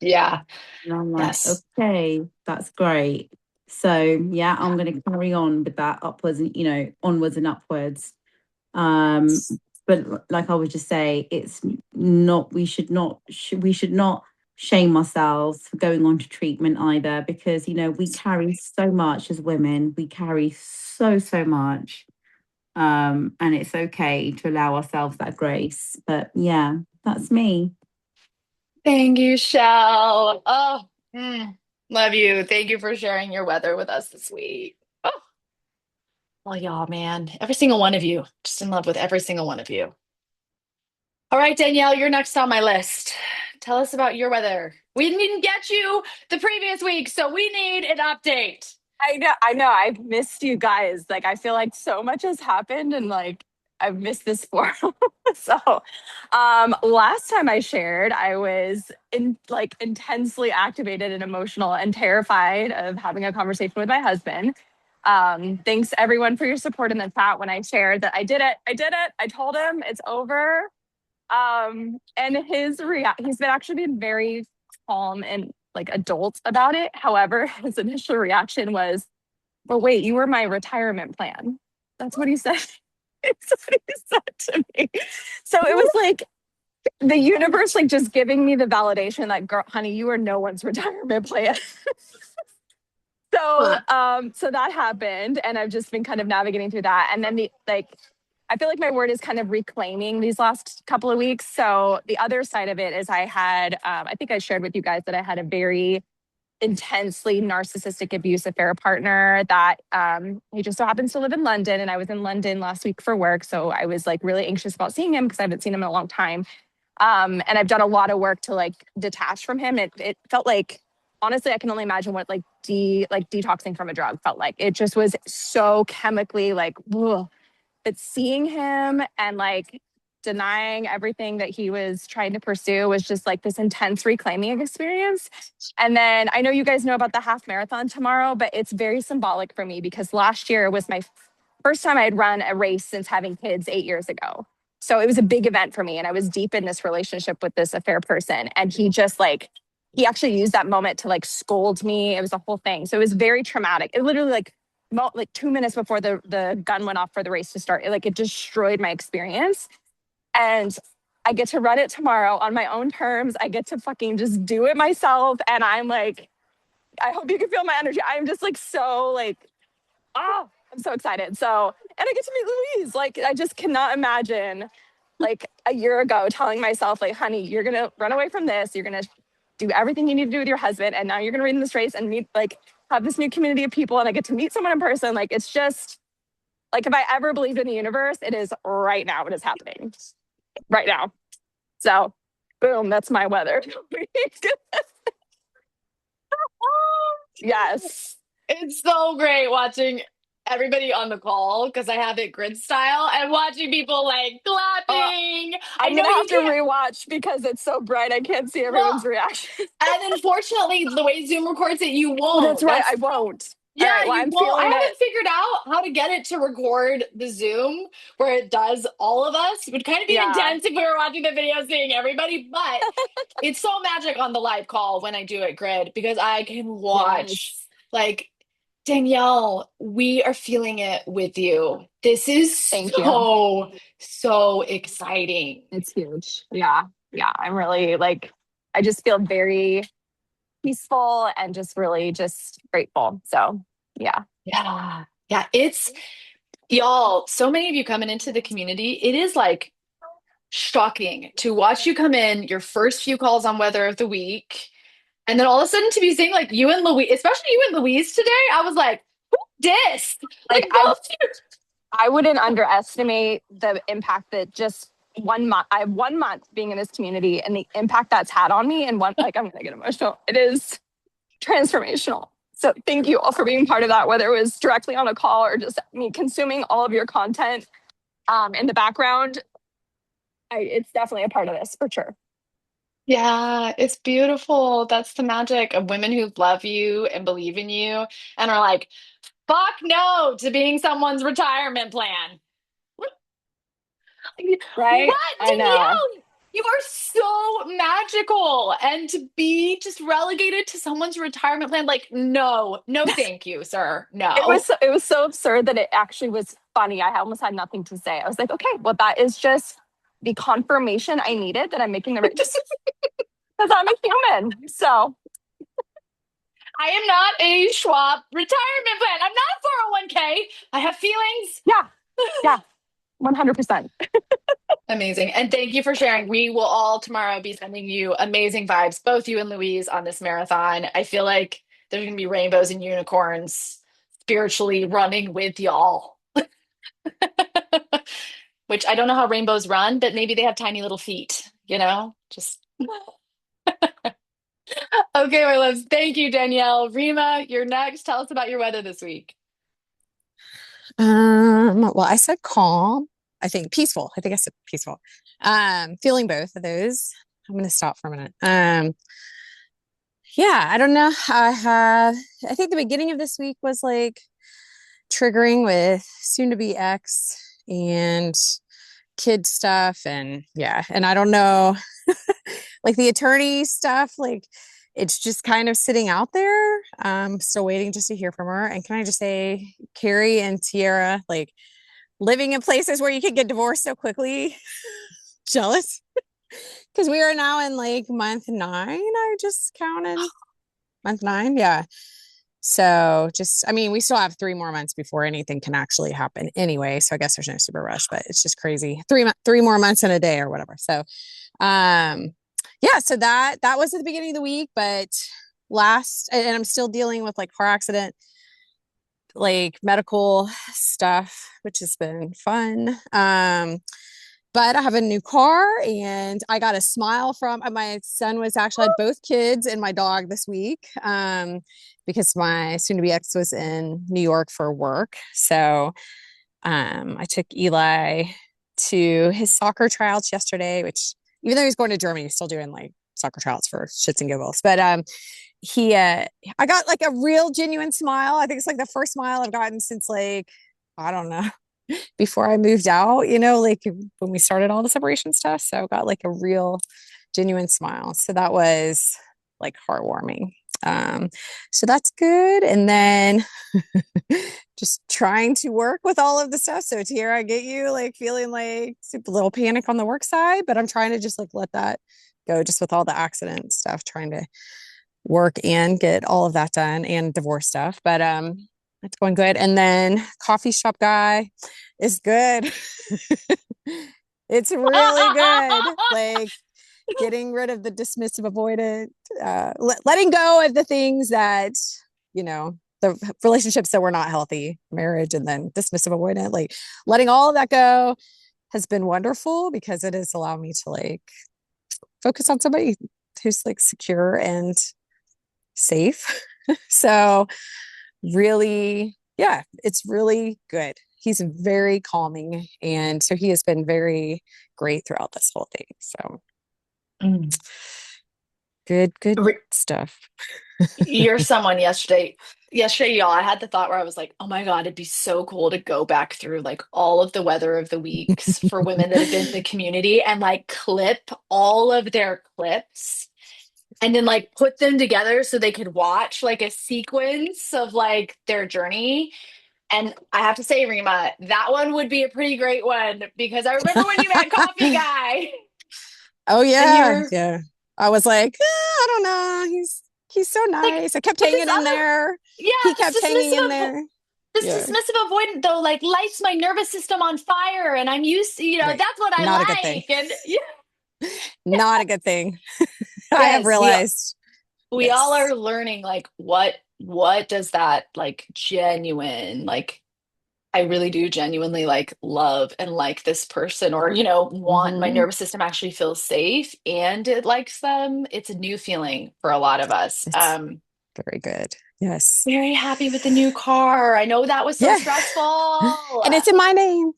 Yeah. And I'm like, Yes. okay, that's great. So yeah, I'm going to carry on with that upwards and, onwards and upwards. But like I would just say, it's not, we should not shame ourselves for going on to treatment either, because, we carry so much as women, we carry so much. And it's okay to allow ourselves that grace. But yeah, that's me. Thank you, Shell. Oh, love you. Thank you for sharing your weather with us this week. Oh, well, y'all, man, every single one of you, just in love with every single one of you. All right, Danielle, you're next on my list. Tell us about your weather. We didn't get you the previous week, so we need an update. I know. I've missed you guys. Like, I feel like so much has happened and like I've missed this forum. So, last time I shared, I was intensely activated and emotional and terrified of having a conversation with my husband. Thanks everyone for your support in the chat when I shared that I did it. I told him it's over. And he's been very calm and like adult about it. However, his initial reaction was, "But wait, you were my retirement plan." That's what he said. That's what he said to me. So it was like the universe like just giving me the validation that, girl, honey, you are no one's retirement plan. So that happened, and I've just been kind of navigating through that. And then I feel like my word is kind of reclaiming these last couple of weeks. So the other side of it is I had, I think I shared with you guys that I had a very intensely narcissistic abuse affair partner that he just so happens to live in London. And I was in London last week for work. So I was like really anxious about seeing him because I haven't seen him in a long time. And I've done a lot of work to like detach from him. It felt like, honestly, I can only imagine what detoxing from a drug felt like. It just was so chemically like, ugh. But seeing him and like denying everything that he was trying to pursue was just like this intense reclaiming experience. And then I know you guys know about the half marathon tomorrow, but it's very symbolic for me because last year was my first time I had run a race since having kids 8 years ago. So it was a big event for me. And I was deep in this relationship with this affair person. And he just like, he actually used that moment to like scold me. It was a whole thing. So it was very traumatic. It literally like 2 minutes before the gun went off for the race to start, it destroyed my experience. And I get to run it tomorrow on my own terms. I get to fucking just do it myself. And I'm like, I hope you can feel my energy. I'm just like, so like, oh, I'm so excited. So, and I get to meet Louise. Like, I just cannot imagine like a year ago telling myself like, honey, you're going to run away from this. You're going to do everything you need to do with your husband. And now you're going to run this race and meet like, have this new community of people. And I get to meet someone in person. Like, it's just like, if I ever believed in the universe, it is right now. It is happening right now. So boom, that's my weather. Yes. It's so great watching everybody on the call because I have it grid style and watching people like clapping. I'm gonna have to rewatch because it's so bright. I can't see everyone's reaction. And unfortunately, the way Zoom records it, you won't. That's right. I won't. Yeah, right, well, I'm I feeling it. haven't figured out how to get it to record the Zoom where it does all of us. It would kind of be Yeah. intense if we were watching the video seeing everybody, but it's so magic on the live call when I do it, Grid, because I can watch Yes. like Danielle, we are feeling it with you. This is Thank you. so exciting. It's huge. Yeah. Yeah. I'm really like, I just feel very peaceful and just really just grateful. So yeah. Yeah. Yeah. It's y'all, so many of you coming into the community. It is like shocking to watch you come in your first few calls on weather of the week. And then all of a sudden to be seeing like you and Louise, especially you and Louise today, I was like, who dis? Like Like both you. I wouldn't underestimate the impact that just 1 month, I have 1 month being in this community and the impact that's had on me. And like, I'm going to get emotional. It is transformational. So thank you all for being part of that, whether it was directly on a call or just me consuming all of your content in the background. It's definitely a part of this for sure. Yeah, it's beautiful. That's the magic of women who love you and believe in you and are like, fuck no to being someone's retirement plan. What? Right? What, I know. Danielle? You are so magical. And to be just relegated to someone's retirement plan, like, no, thank you, sir. No. It was so absurd that it actually was funny. I almost had nothing to say. I was like, okay, well, that is just the confirmation I needed that I'm making the right decision because I'm a human. So I am not a Schwab retirement plan. I'm not a 401k. I have feelings. yeah, 100%. Amazing. And thank you for sharing. We will all tomorrow be sending you amazing vibes, both you and Louise, on this marathon. I feel like there's going to be rainbows and unicorns spiritually running with y'all. Which I don't know how rainbows run, but maybe they have tiny little feet, Just okay, my loves. Thank you, Danielle. Rima, you're next. Tell us about your weather this week. Well, I said calm. I think peaceful. I think I said peaceful. Feeling both of those. I'm gonna stop for a minute. Yeah, I don't know. I think the beginning of this week was like triggering with soon to be ex and kid stuff. And yeah, and I don't know, like the attorney stuff, like it's just kind of sitting out there. Still waiting just to hear from her. And can I just say, Carrie and Tiara, like living in places where you can get divorced so quickly, jealous. Because we are now in like month 9. I just counted month 9. Yeah. So just, I mean, we still have 3 more months before anything can actually happen anyway. So I guess there's no super rush, but it's just crazy. 3 more months in a day or whatever. So, yeah, so that was at the beginning of the week, but and I'm still dealing with like car accident, like medical stuff, which has been fun. But I have a new car and I got a smile from my son was actually had both kids and my dog this week. Because my soon to be ex was in New York for work. So, I took Eli to his soccer tryouts yesterday, which even though he's going to Germany, he's still doing like soccer tryouts for shits and giggles. But, I got like a real genuine smile. I think it's like the first smile I've gotten since like, I don't know, before I moved out, like when we started all the separation stuff. So I got like a real genuine smile. So that was like heartwarming. So that's good. And then just trying to work with all of the stuff. So Tiara, I get you like feeling like a little panic on the work side, but I'm trying to just like let that go just with all the accident stuff, trying to work and get all of that done and divorce stuff. But it's going good. And then coffee shop guy is good. It's really good. Like getting rid of the dismissive avoidant, letting go of the things that, the relationships that were not healthy, marriage and then dismissive avoidant, like letting all of that go has been wonderful because it has allowed me to like focus on somebody who's like secure and safe. So really, yeah, it's really good. He's very calming. And so he has been very great throughout this whole thing. So good Re- stuff. You're someone yesterday. yesterday, y'all, I had the thought where I was like, oh my God, it'd be so cool to go back through like all of the weather of the weeks for women that have been in the community and like clip all of their clips and then like put them together so they could watch like a sequence of like their journey. And I have to say, Rima, that one would be a pretty great one because I remember when you met Coffee Guy Oh and you yeah, were yeah. I was like, I don't know. He's so like, nice. I kept but hanging in there. yeah, He this kept hanging in dismissive, there. this Yeah, dismissive avoidant though, like lights my nervous system on fire, and I'm used to, right. that's what I Not a good thing. like. And yeah, Not a good thing. I have yes, realized. we all Yes. are learning like what does that like genuine like I really do genuinely like love and like this person or want my Hmm. nervous system actually feels safe and it likes them. It's a new feeling for a lot of us. It's very good. Yes. Very happy with the new car. I know that was so Yeah. stressful. And it's in my name.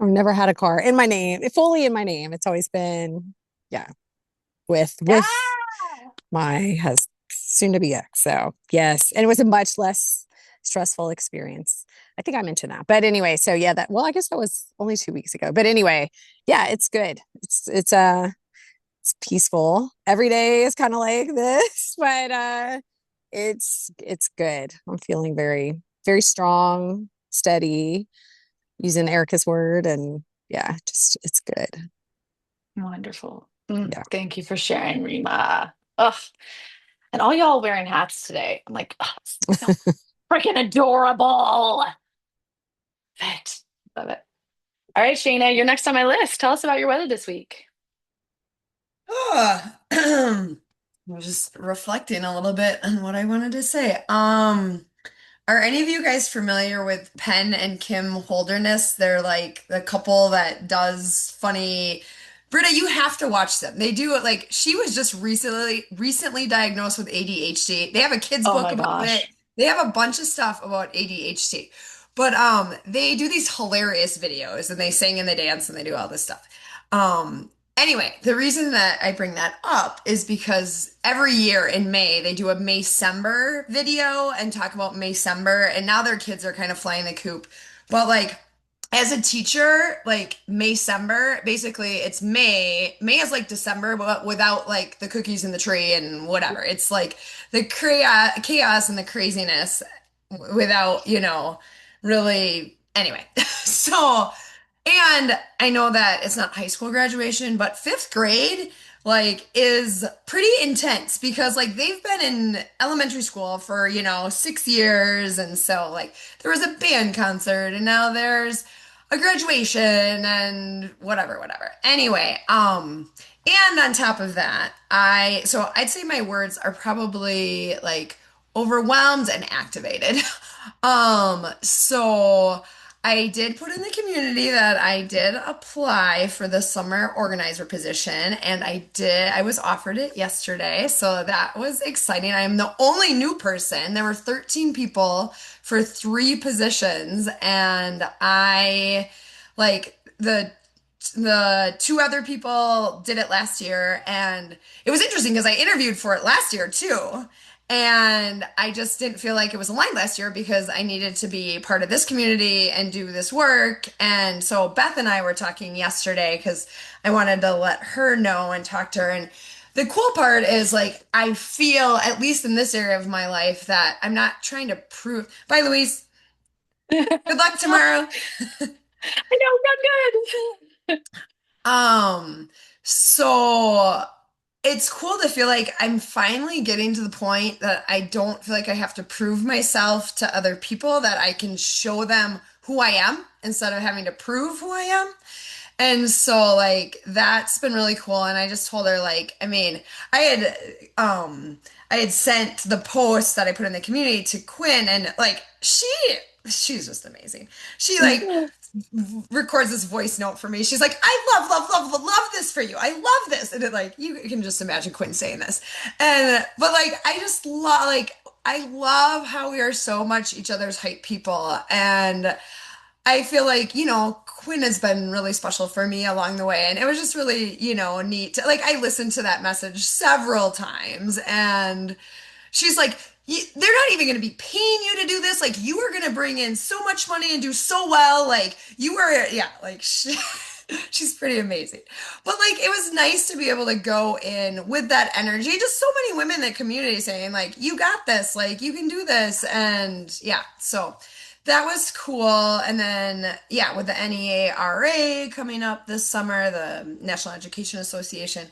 I've never had a car in my name, fully in my name. It's always been, yeah, with Ah! my husband, soon to be ex. So yes, and it was a much less stressful experience. I think I'm into that. But anyway, so yeah, I guess that was only 2 weeks ago. But anyway, yeah, it's good. It's peaceful. Every day is kind of like this, but it's good. I'm feeling very, very strong, steady, using Erica's word, and yeah, just it's good. Wonderful. Yeah. Thank you for sharing, Rima. Ugh. And all y'all wearing hats today. I'm like, oh, so freaking adorable. Perfect. Love it. All right, Shayna, you're next on my list. Tell us about your weather this week. Oh, I was just reflecting a little bit on what I wanted to say. Are any of you guys familiar with Penn and Kim Holderness? They're like the couple that does funny. Britta, you have to watch them. They do it like she was just recently diagnosed with ADHD. They have a kids Oh book my about it. gosh. They have a bunch of stuff about ADHD. But they do these hilarious videos and they sing and they dance and they do all this stuff. Um Anyway, the reason that I bring that up is because every year in May they do a Maycember video and talk about Maycember, and now their kids are kind of flying the coop. But like as a teacher, like Maycember, basically it's May. May is like December, but without like the cookies and the tree and whatever. It's like the chaos and the craziness without, really. Anyway, so. And I know that it's not high school graduation, but fifth grade, like, is pretty intense because, like, they've been in elementary school for, 6 years. And so, like, there was a band concert and now there's a graduation and whatever, whatever. Anyway, and on top of that, so I'd say my words are probably like overwhelmed and activated. So. I did put in the community that I did apply for the summer organizer position and I was offered it yesterday. So that was exciting. I am the only new person. There were 13 people for 3 positions and I like the 2 other people did it last year and it was interesting because I interviewed for it last year too. And I just didn't feel like it was aligned last year because I needed to be part of this community and do this work. And so Beth and I were talking yesterday because I wanted to let her know and talk to her. And the cool part is like, I feel, at least in this area of my life, that I'm not trying to prove. Bye, Louise. Good luck tomorrow. I know, not good. So it's cool to feel like I'm finally getting to the point that I don't feel like I have to prove myself to other people, that I can show them who I am instead of having to prove who I am. And so like that's been really cool. And I just told her like, I mean, I had sent the post that I put in the community to Quinn and like she's just amazing. She like records this voice note for me. She's like, I love this for you. I love this. And it like, you can just imagine Quinn saying this. But like, I just love, like, I love how we are so much each other's hype people. And I feel like, Quinn has been really special for me along the way. And it was just really, neat. Like, I listened to that message several times and She's like, they're not even going to be paying you to do this. Like, you are going to bring in so much money and do so well. Like, you are, yeah, like, she's pretty amazing. But, like, it was nice to be able to go in with that energy. Just so many women in the community saying, like, you got this. Like, you can do this. And, yeah, so that was cool. And then, yeah, with the NEARA coming up this summer, the National Education Association,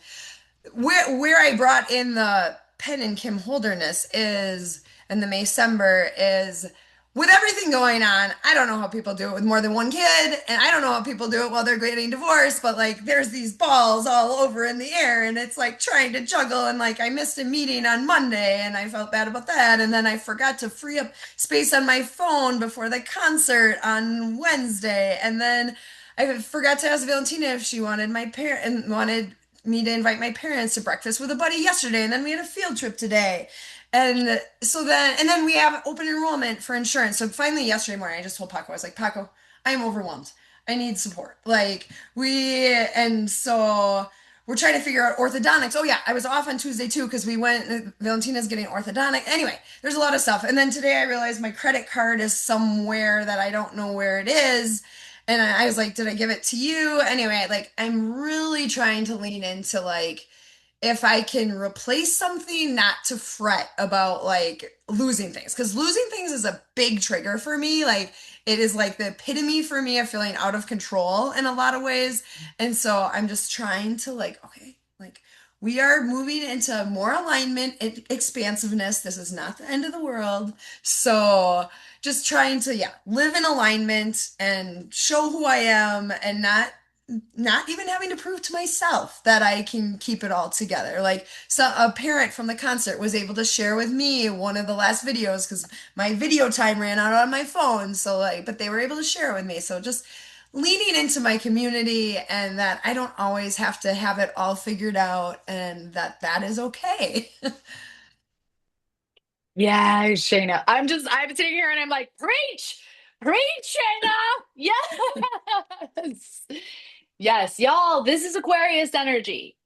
where I brought in the Penn and Kim Holderness is, and the Maysember is, with everything going on, I don't know how people do it with more than one kid, and I don't know how people do it while they're getting divorced, but like there's these balls all over in the air, and it's like trying to juggle, and like I missed a meeting on Monday, and I felt bad about that, and then I forgot to free up space on my phone before the concert on Wednesday, and then I forgot to ask Valentina if she wanted my parent and wanted me to invite my parents to breakfast with a buddy yesterday, and then we had a field trip today. And then we have open enrollment for insurance. So finally yesterday morning, I just told Paco, I was like, Paco, I'm overwhelmed. I need support. And so we're trying to figure out orthodontics. Oh yeah, I was off on Tuesday too because we went, Valentina's getting orthodontic. Anyway, there's a lot of stuff. And then today I realized my credit card is somewhere that I don't know where it is. And I was like, did I give it to you? Anyway, like I'm really trying to lean into like if I can replace something, not to fret about like losing things. Because losing things is a big trigger for me. Like it is like the epitome for me of feeling out of control in a lot of ways. And so I'm just trying to like, okay, like we are moving into more alignment and expansiveness. This is not the end of the world. So just trying to, yeah, live in alignment and show who I am and not even having to prove to myself that I can keep it all together. Like so a parent from the concert was able to share with me one of the last videos because my video time ran out on my phone. So like, but they were able to share it with me. So just leaning into my community and that I don't always have to have it all figured out and that is okay. Yeah, Shayna. I'm sitting here and I'm like, preach, Shayna. Yes. Yes, y'all, this is Aquarius energy.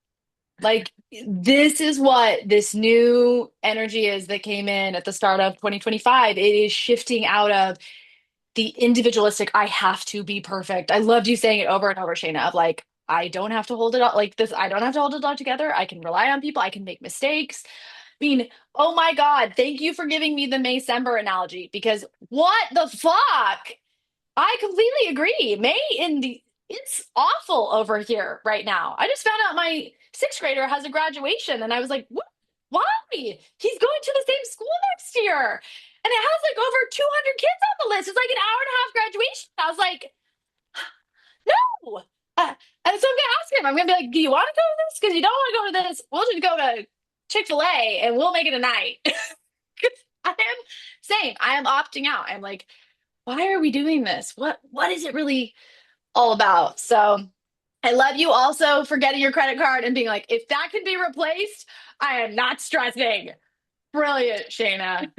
Like, this is what this new energy is that came in at the start of 2025. It is shifting out of the individualistic, I have to be perfect. I loved you saying it over and over, Shayna, of like, I don't have to hold it all like this. I don't have to hold it all together. I can rely on people. I can make mistakes. I mean, oh my God, thank you for giving me the Maysember analogy because what the fuck? I completely agree. It's awful over here right now. I just found out my sixth grader has a graduation, and I was like, what? Why? He's going to the same school next year. And it has like over 200 kids on the list. It's like an hour and a half graduation. I was like, no. And so I'm going to ask him, I'm going to be like, do you want to go to this? Because you don't want to go to this. We'll just go to Chick-fil-A and we'll make it a night. I am same. I am opting out. I'm like, why are we doing this? What is it really all about? So I love you also for getting your credit card and being like, if that can be replaced, I am not stressing. Brilliant, Shayna.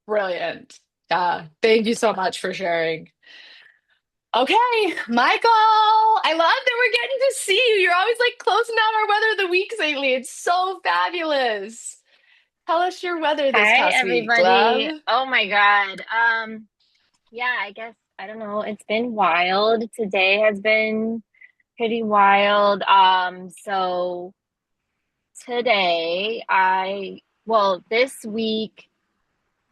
Brilliant. Thank you so much for sharing. Okay, Michael, I love that we're getting to see you. You're always like closing out our weather of the weeks lately. It's so fabulous. Tell us your weather this Hi, past week, everybody. love. Oh my God. Yeah, I guess I don't know. It's been wild. Today has been pretty wild. So today this week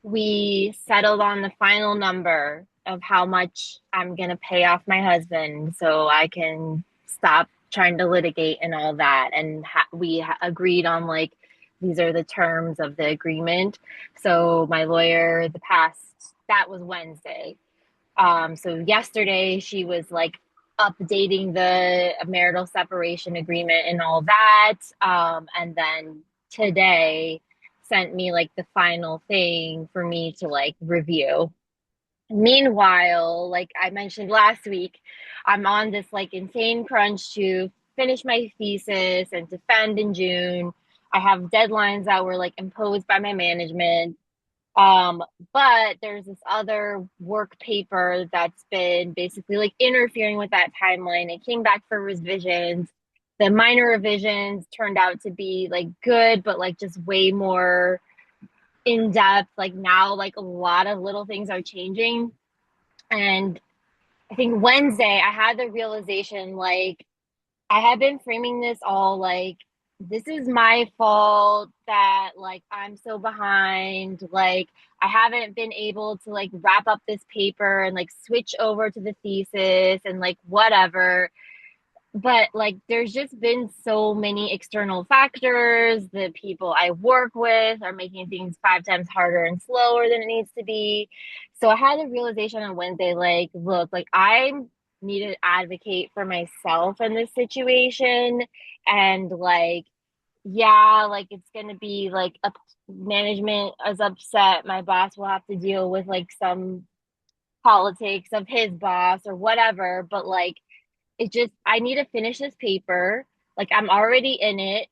we settled on the final number of how much I'm gonna pay off my husband so I can stop trying to litigate and all that. And we agreed on like these are the terms of the agreement. So my lawyer, that was Wednesday. So yesterday she was like updating the marital separation agreement and all that. And then today sent me like the final thing for me to like review. Meanwhile, like I mentioned last week, I'm on this like insane crunch to finish my thesis and defend in June. I have deadlines that were like imposed by my management. But there's this other work paper that's been basically like interfering with that timeline. It came back for revisions. The minor revisions turned out to be like good, but like just way more in depth. Like now, like a lot of little things are changing. And I think Wednesday, I had the realization like I have been framing this all like this is my fault that like I'm so behind. Like I haven't been able to like wrap up this paper and like switch over to the thesis and like whatever. But like there's just been so many external factors. The people I work with are making things 5 times harder and slower than it needs to be. So I had a realization on Wednesday, like, look, like I need to advocate for myself in this situation. And like, yeah, like it's gonna be like a management is upset. My boss will have to deal with like some politics of his boss or whatever. But like it just I need to finish this paper. Like I'm already in it.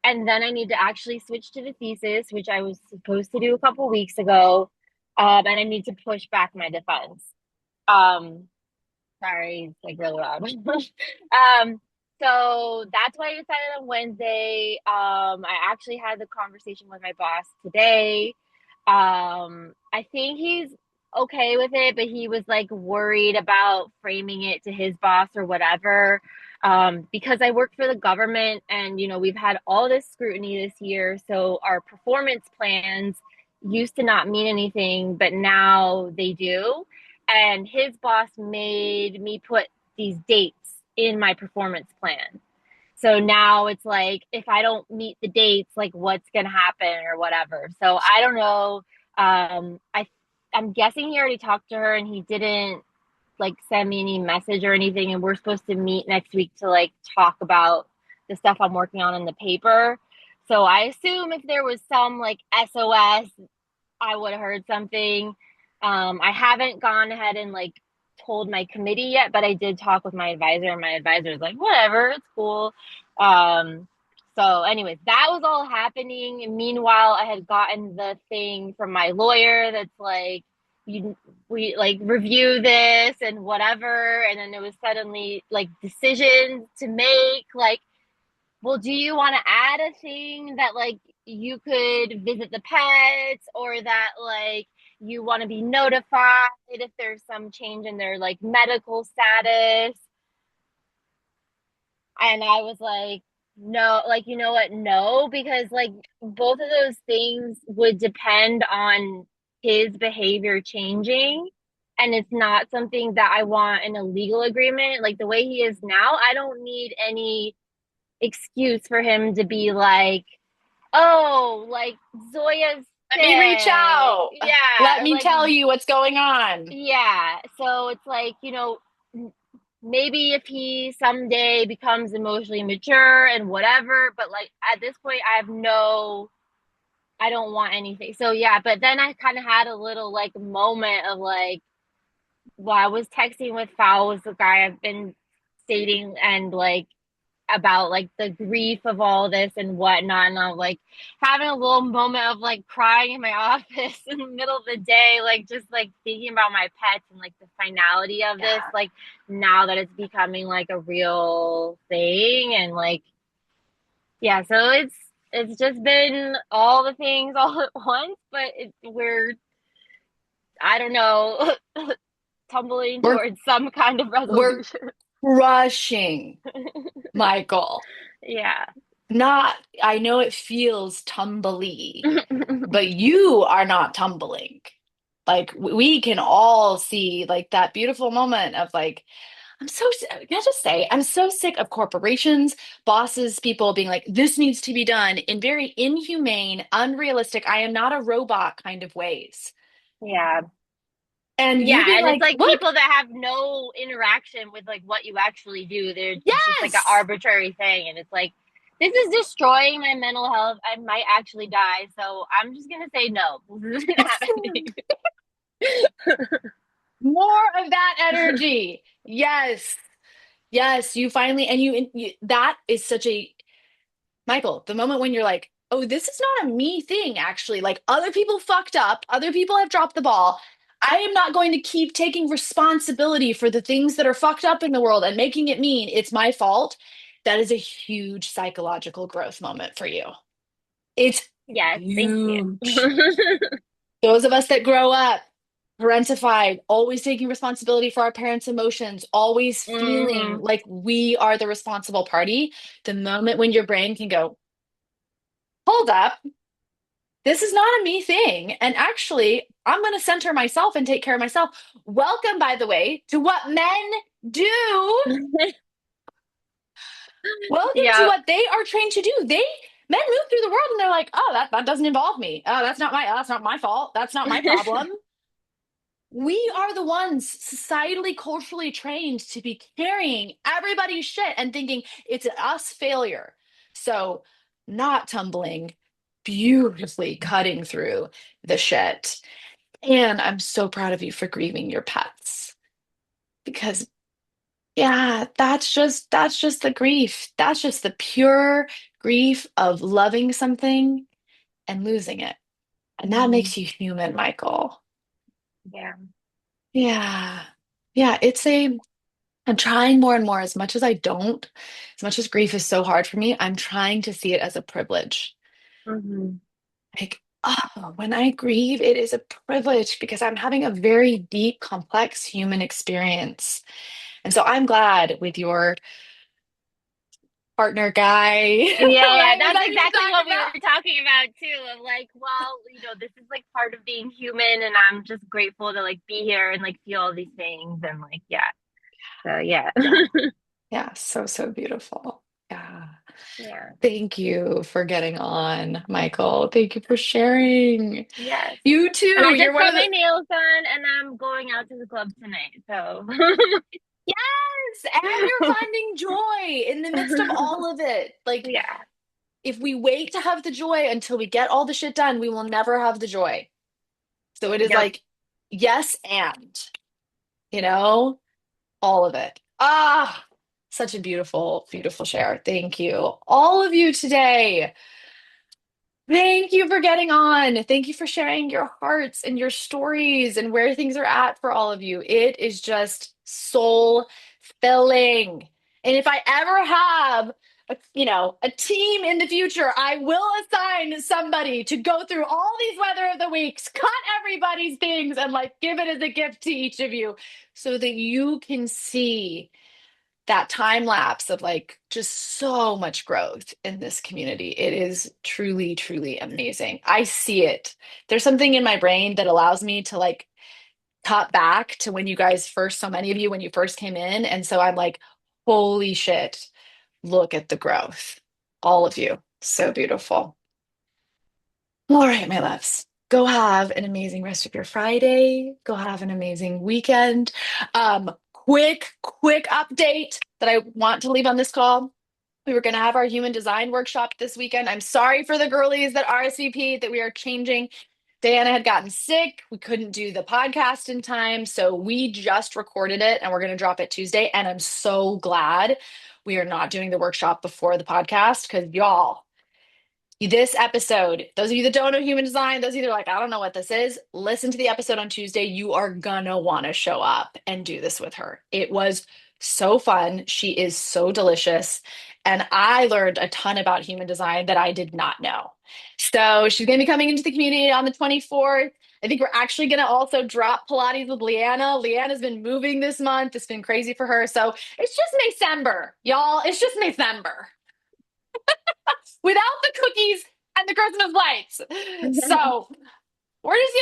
And then I need to actually switch to the thesis, which I was supposed to do a couple weeks ago. And I need to push back my defense. Um, sorry, it's like really loud. So that's why I decided on Wednesday. I actually had the conversation with my boss today. I think he's okay with it, but he was like worried about framing it to his boss or whatever. Because I work for the government and, you know, we've had all this scrutiny this year. So our performance plans used to not mean anything, but now they do. And his boss made me put these dates in my performance plan. So now it's like if I don't meet the dates, like what's gonna happen or whatever. So I don't know. I'm guessing he already talked to her and he didn't like send me any message or anything. And we're supposed to meet next week to like talk about the stuff I'm working on in the paper. So I assume if there was some like SOS, I would have heard something. I haven't gone ahead and like told my committee yet, but I did talk with my advisor, and my advisor is like, whatever, it's cool. So, anyways, that was all happening. And meanwhile, I had gotten the thing from my lawyer that's like, we like review this and whatever. And then it was suddenly like decisions to make, like, well, do you want to add a thing that like you could visit the pets or that like you want to be notified if there's some change in their like medical status? And I was like, no, like, you know what? No, because like both of those things would depend on his behavior changing. And it's not something that I want in a legal agreement. Like the way he is now, I don't need any excuse for him to be like, oh, like Zoya's Let me reach out. yeah, Let or me like tell you what's going on. yeah. So it's like, you know, maybe if he someday becomes emotionally mature and whatever, but like at this point I don't want anything. So yeah, but then I kind of had a little like moment of like, well, I was texting with Fowl, was the guy I've been dating, and like about like the grief of all this and whatnot. And I'm like having a little moment of like crying in my office in the middle of the day, like just like thinking about my pets and like the finality of this, like now that it's becoming like a real thing. And like, yeah, so it's just been all the things all at once, but we're, I don't know, tumbling We're towards some kind of we're resolution. crushing, Michael. Yeah. Not, I know it feels tumbly, but you are not tumbling. Like we can all see like that beautiful moment of like, can I just say, I'm so sick of corporations, bosses, people being like, this needs to be done in very inhumane, unrealistic, I am not a robot kind of ways. Yeah. And you Yeah, being and it's like, like look, people that have no interaction with like what you actually do. It's just like an yes. arbitrary thing, and it's like this is destroying my mental health. I might actually die, so I'm just gonna say no. This isn't happening. More of that energy. Yes. Yes, you finally, and that is such a, Michael, the moment when you're like, oh, this is not a me thing, actually. Like, other people fucked up, other people have dropped the ball. I am not going to keep taking responsibility for the things that are fucked up in the world and making it mean it's my fault. That is a huge psychological growth moment for you. It's Yes, thank you. Huge. Those of us that grow up parentified, always taking responsibility for our parents' emotions, always feeling Hmm. like we are the responsible party. The moment when your brain can go, hold up, this is not a me thing. And actually, I'm going to center myself and take care of myself. Welcome, by the way, to what men do. Welcome to Yeah. what they are trained to do. Men move through the world and they're like, oh, that doesn't involve me. Oh, that's not my fault. That's not my problem. We are the ones societally, culturally trained to be carrying everybody's shit and thinking it's us failure. So, not tumbling, beautifully cutting through the shit. And I'm so proud of you for grieving your pets because yeah, that's just the grief. That's just the pure grief of loving something and losing it. And that Mhm. makes you human, Michael. Yeah. Yeah. Yeah, I'm trying more and more as much as I don't, as much as grief is so hard for me, I'm trying to see it as a privilege. Hmm. Like, oh, when I grieve, it is a privilege because I'm having a very deep, complex human experience. And so I'm glad with your partner guy, Yeah, yeah, right? Was that's that what you were exactly talking what we about? were talking about too. Of like, well, this is like part of being human, and I'm just grateful to like be here and like feel all these things, and like, yeah. So yeah. Yeah. Yeah. So, so beautiful. Yeah. Yeah. Thank you for getting on, Michael. Thank you for sharing. Yes. You And too. I You're just one got of my the, nails done, and I'm going out to the club tonight. So. yes, and you're finding joy in the midst of all of it. Like, Yeah. if we wait to have the joy until we get all the shit done, we will never have the joy. So it is Yep. like, yes, and, you know, all of it. Ah, such a beautiful, beautiful share. Thank you. All of you today. Thank you for getting on. Thank you for sharing your hearts and your stories and where things are at for all of you. It is just soul filling. And if I ever have a team in the future, I will assign somebody to go through all these weather of the weeks, cut everybody's things and like give it as a gift to each of you so that you can see that time lapse of like just so much growth in this community. It is truly, truly amazing. I see it. There's something in my brain that allows me to like cut back to when you guys first, so many of you, when you first came in. And so I'm like, holy shit, look at the growth. All of you. So beautiful. All right, my loves. Go have an amazing rest of your Friday. Go have an amazing weekend. Quick update that I want to leave on this call. We were going to have our human design workshop this weekend. I'm sorry for the girlies that RSVP that we are changing. Diana had gotten sick. We couldn't do the podcast in time. So we just recorded it and we're going to drop it Tuesday. And I'm so glad we are not doing the workshop before the podcast because y'all, this episode, those of you that don't know human design, those of you that are like, I don't know what this is, listen to the episode on Tuesday. You are gonna want to show up and do this with her. It was so fun. She is so delicious. And I learned a ton about human design that I did not know. So she's gonna be coming into the community on the 24th. I think we're actually gonna also drop Pilates with Leanna. Leanna's been moving this month. It's been crazy for her. So it's just December, y'all. It's just December without the cookies and the Christmas lights. So we're just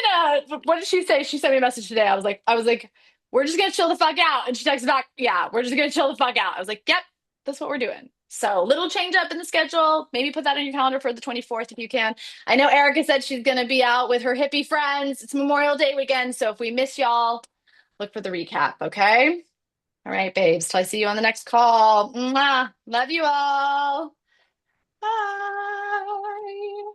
gonna. What did she say? She sent me a message today. I was like, we're just gonna chill the fuck out. And she texted back, yeah, we're just gonna chill the fuck out. I was like, yep, that's what we're doing. So little change up in the schedule. Maybe put that on your calendar for the 24th if you can. I know Erica said she's gonna be out with her hippie friends. It's Memorial Day weekend, so if we miss y'all, look for the recap. Okay. All right, babes. Till I see you on the next call. Mwah. Love you all. Bye.